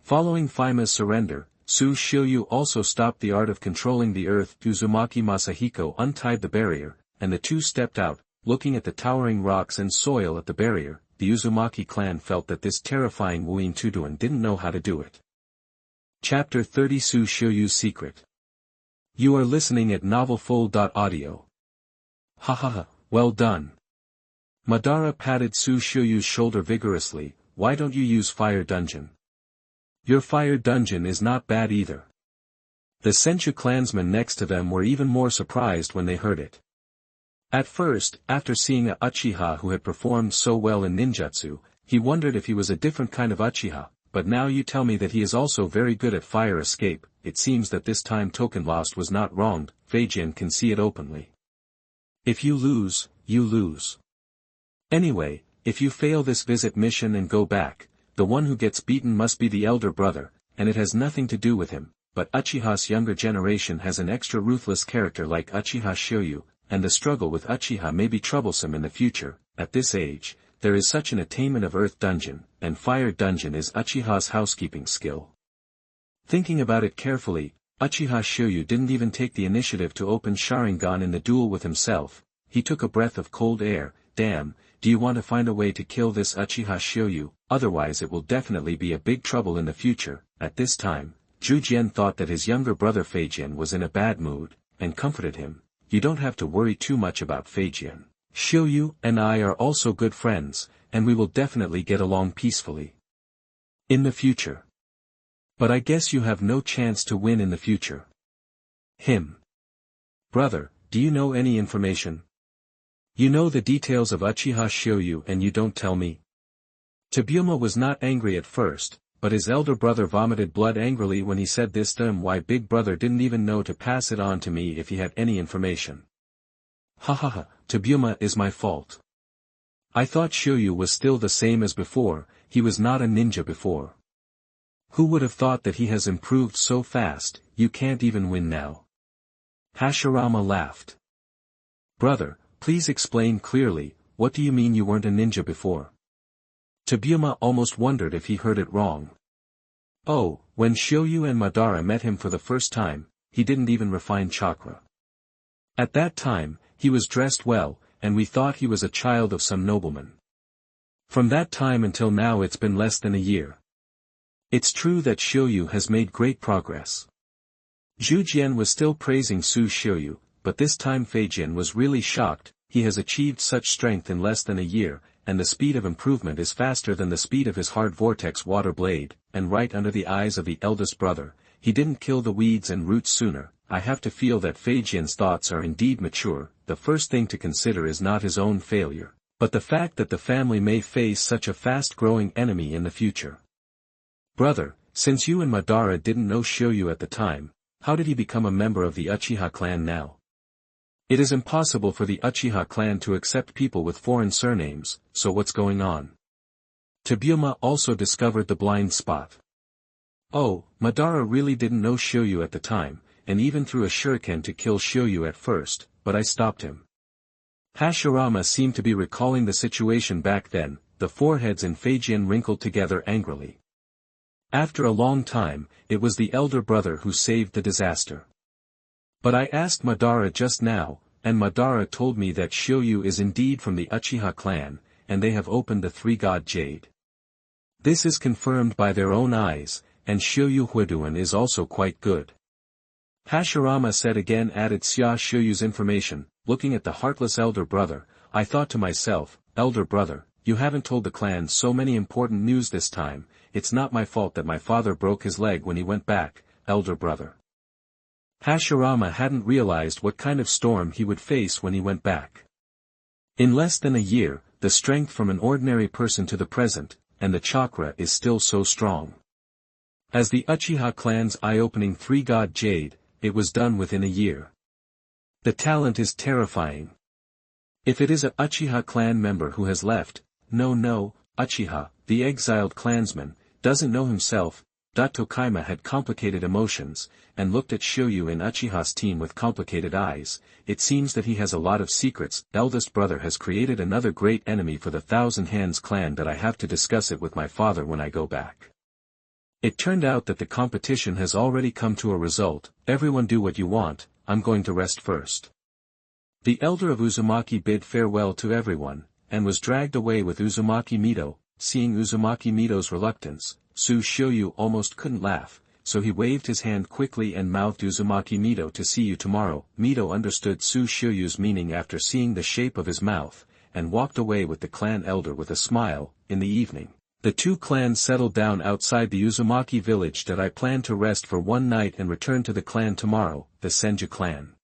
Following Faima's surrender, Xiuyu also stopped the art of controlling the earth. Uzumaki Masahiko untied the barrier, and the two stepped out, looking at the towering rocks and soil at the barrier. The Uzumaki clan felt that this terrifying Wuin Tuduan didn't know how to do it. Chapter 30 Xiuyu's Secret. You are listening at novelfull.audio. Hahaha, well done. Madara patted Xiuyu's shoulder vigorously. Why don't you use Fire Dungeon? Your Fire Dungeon is not bad either. The Senchu clansmen next to them were even more surprised when they heard it. At first, after seeing a Uchiha who had performed so well in ninjutsu, he wondered if he was a different kind of Uchiha, but now you tell me that he is also very good at fire escape. It seems that this time Token Lost was not wronged. Feijin can see it openly. If you lose, you lose. Anyway, if you fail this visit mission and go back, the one who gets beaten must be the elder brother, and it has nothing to do with him. But Uchiha's younger generation has an extra ruthless character like Uchiha Xiuyu, and the struggle with Uchiha may be troublesome in the future. At this age, there is such an attainment of Earth Dungeon, and Fire Dungeon is Uchiha's housekeeping skill. Thinking about it carefully, Uchiha Xiuyu didn't even take the initiative to open Sharingan in the duel with himself. He took a breath of cold air. Damn, do you want to find a way to kill this Uchiha Xiuyu? Otherwise it will definitely be a big trouble in the future. At this time, Jujian thought that his younger brother Feijin was in a bad mood, and comforted him. You don't have to worry too much about Feijin. Xiuyu and I are also good friends, and we will definitely get along peacefully in the future. But I guess you have no chance to win in the future. Brother, do you know any information? You know the details of Uchiha Xiuyu and you don't tell me? Tabuma was not angry at first, but his elder brother vomited blood angrily when he said this to him. Why, big brother didn't even know to pass it on to me if he had any information. Hahaha, Tabuma is my fault. I thought Xiuyu was still the same as before. He was not a ninja before. Who would have thought that he has improved so fast? You can't even win now. Hashirama laughed. Brother, please explain clearly. What do you mean you weren't a ninja before? Tabuma almost wondered if he heard it wrong. Oh, When Xiuyu and Madara met him for the first time, he didn't even refine chakra. At that time, he was dressed well, and we thought he was a child of some nobleman. From that time until now it's been less than a year. It's true that Xiuyu has made great progress. Zhu Jian was still praising Su Xiuyu, but this time Fei Jian was really shocked. He has achieved such strength in less than a year, and the speed of improvement is faster than the speed of his hard vortex water blade, and right under the eyes of the eldest brother, he didn't kill the weeds and roots sooner. I have to feel that Fei Jian's thoughts are indeed mature. The first thing to consider is not his own failure, but the fact that the family may face such a fast-growing enemy in the future. Brother, since you and Madara didn't know Xiuyu at the time, how did he become a member of the Uchiha clan now? It is impossible for the Uchiha clan to accept people with foreign surnames, so what's going on? Tabuma also discovered the blind spot. Oh, Madara really didn't know Xiuyu at the time, and even threw a shuriken to kill Xiuyu at first, but I stopped him. Hashirama seemed to be recalling the situation back then. The foreheads in Fei Jian wrinkled together angrily. After a long time, it was the elder brother who saved the disaster. But I asked Madara just now, and Madara told me that Xiuyu is indeed from the Uchiha clan, and they have opened the three-god jade. This is confirmed by their own eyes, and Xiuyu Huiduan is also quite good. Hashirama said again added Xia Xiuyu's information, looking at the heartless elder brother. I thought to myself, elder brother, you haven't told the clan so many important news this time. It's not my fault that my father broke his leg when he went back, elder brother. Hashirama hadn't realized what kind of storm he would face when he went back. In less than a year, the strength from an ordinary person to the present, and the chakra is still so strong. As the Uchiha clan's eye-opening three-god jade, it was done within a year. The talent is terrifying. If it is a Uchiha clan member who has left, no, Uchiha, the exiled clansman, doesn't know himself. Tokaima had complicated emotions, and looked at Xiuyu in Uchiha's team with complicated eyes. It seems that he has a lot of secrets. Eldest brother has created another great enemy for the Thousand Hands clan that I have to discuss it with my father when I go back. It turned out that the competition has already come to a result. Everyone do what you want, I'm going to rest first. The elder of Uzumaki bid farewell to everyone, and was dragged away with Uzumaki Mito. Seeing Uzumaki Mito's reluctance, Su Xiuyu almost couldn't laugh, so he waved his hand quickly and mouthed Uzumaki Mito to see you tomorrow. Mito understood Su Xiuyu's meaning after seeing the shape of his mouth, and walked away with the clan elder with a smile. In the evening, the two clans settled down outside the Uzumaki village that I planned to rest for one night and return to the clan tomorrow. The Senju clan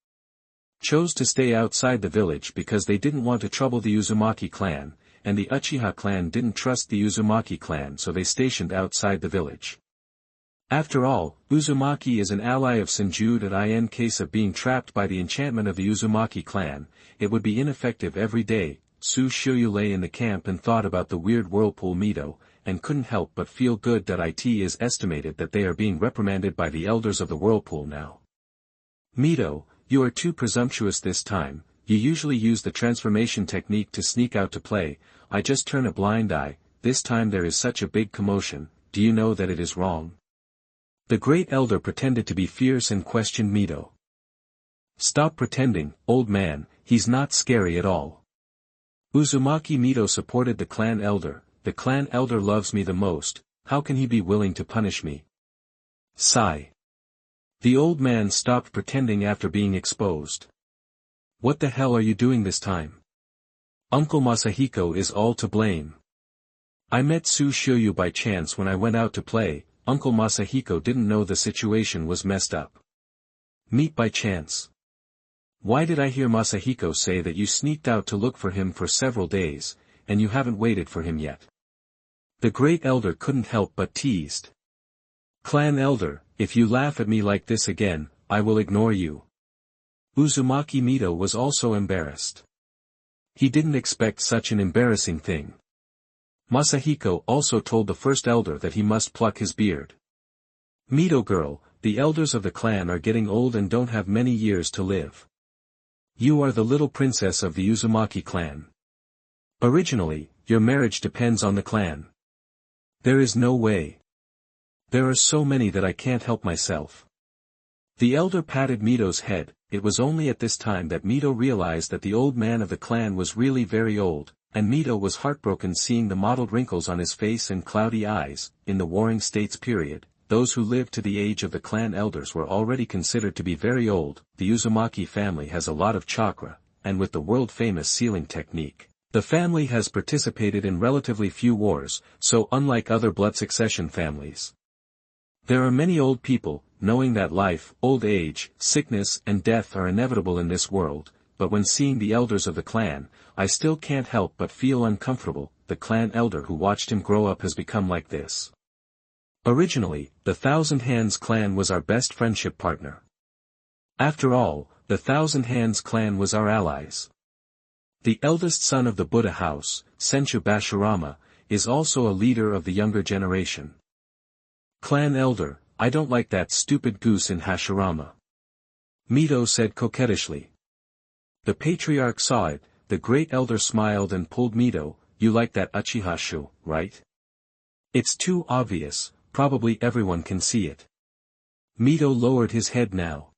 chose to stay outside the village because they didn't want to trouble the Uzumaki clan, and the Uchiha clan didn't trust the Uzumaki clan, so they stationed outside the village. After all, Uzumaki is an ally of Senju that in case of being trapped by the enchantment of the Uzumaki clan, it would be ineffective every day. Su Xiuyu lay in the camp and thought about the weird Whirlpool Mito, and couldn't help but feel good that it is estimated that they are being reprimanded by the elders of the Whirlpool now. Mito, you are too presumptuous this time. You usually use the transformation technique to sneak out to play. I just turn a blind eye. This time there is such a big commotion. Do you know that it is wrong? The great elder pretended to be fierce and questioned Mito. Stop pretending, old man, he's not scary at all. Uzumaki Mito supported the clan elder. The clan elder loves me the most. How can he be willing to punish me? Sigh. The old man stopped pretending after being exposed. What the hell are you doing this time? Uncle Masahiko is all to blame. I met Su Xiuyu by chance when I went out to play. Uncle Masahiko didn't know the situation was messed up. Meet by chance. Why did I hear Masahiko say that you sneaked out to look for him for several days, and you haven't waited for him yet? The great elder couldn't help but teased. Clan elder, if you laugh at me like this again, I will ignore you. Uzumaki Mito was also embarrassed. He didn't expect such an embarrassing thing. Masahiko also told the first elder that he must pluck his beard. Mito girl, the elders of the clan are getting old and don't have many years to live. You are the little princess of the Uzumaki clan. Originally, your marriage depends on the clan. There is no way. There are so many that I can't help myself. The elder patted Mito's head. It was only at this time that Mito realized that the old man of the clan was really very old, and Mito was heartbroken seeing the mottled wrinkles on his face and cloudy eyes. In the Warring States period, those who lived to the age of the clan elders were already considered to be very old. The Uzumaki family has a lot of chakra, and with the world-famous sealing technique, the family has participated in relatively few wars, so unlike other blood succession families. There are many old people, knowing that life, old age, sickness and death are inevitable in this world, but when seeing the elders of the clan, I still can't help but feel uncomfortable. The clan elder who watched him grow up has become like this. Originally, the Thousand Hands clan was our best friendship partner. After all, the Thousand Hands clan was our allies. The eldest son of the Buddha house, Senchu Bashirama, is also a leader of the younger generation. Clan elder, I don't like that stupid goose in Hashirama. Mito said coquettishly. The patriarch saw it. The great elder smiled and pulled Mito. You like that Uchihashu, right? It's too obvious, probably everyone can see it. Mito lowered his head now.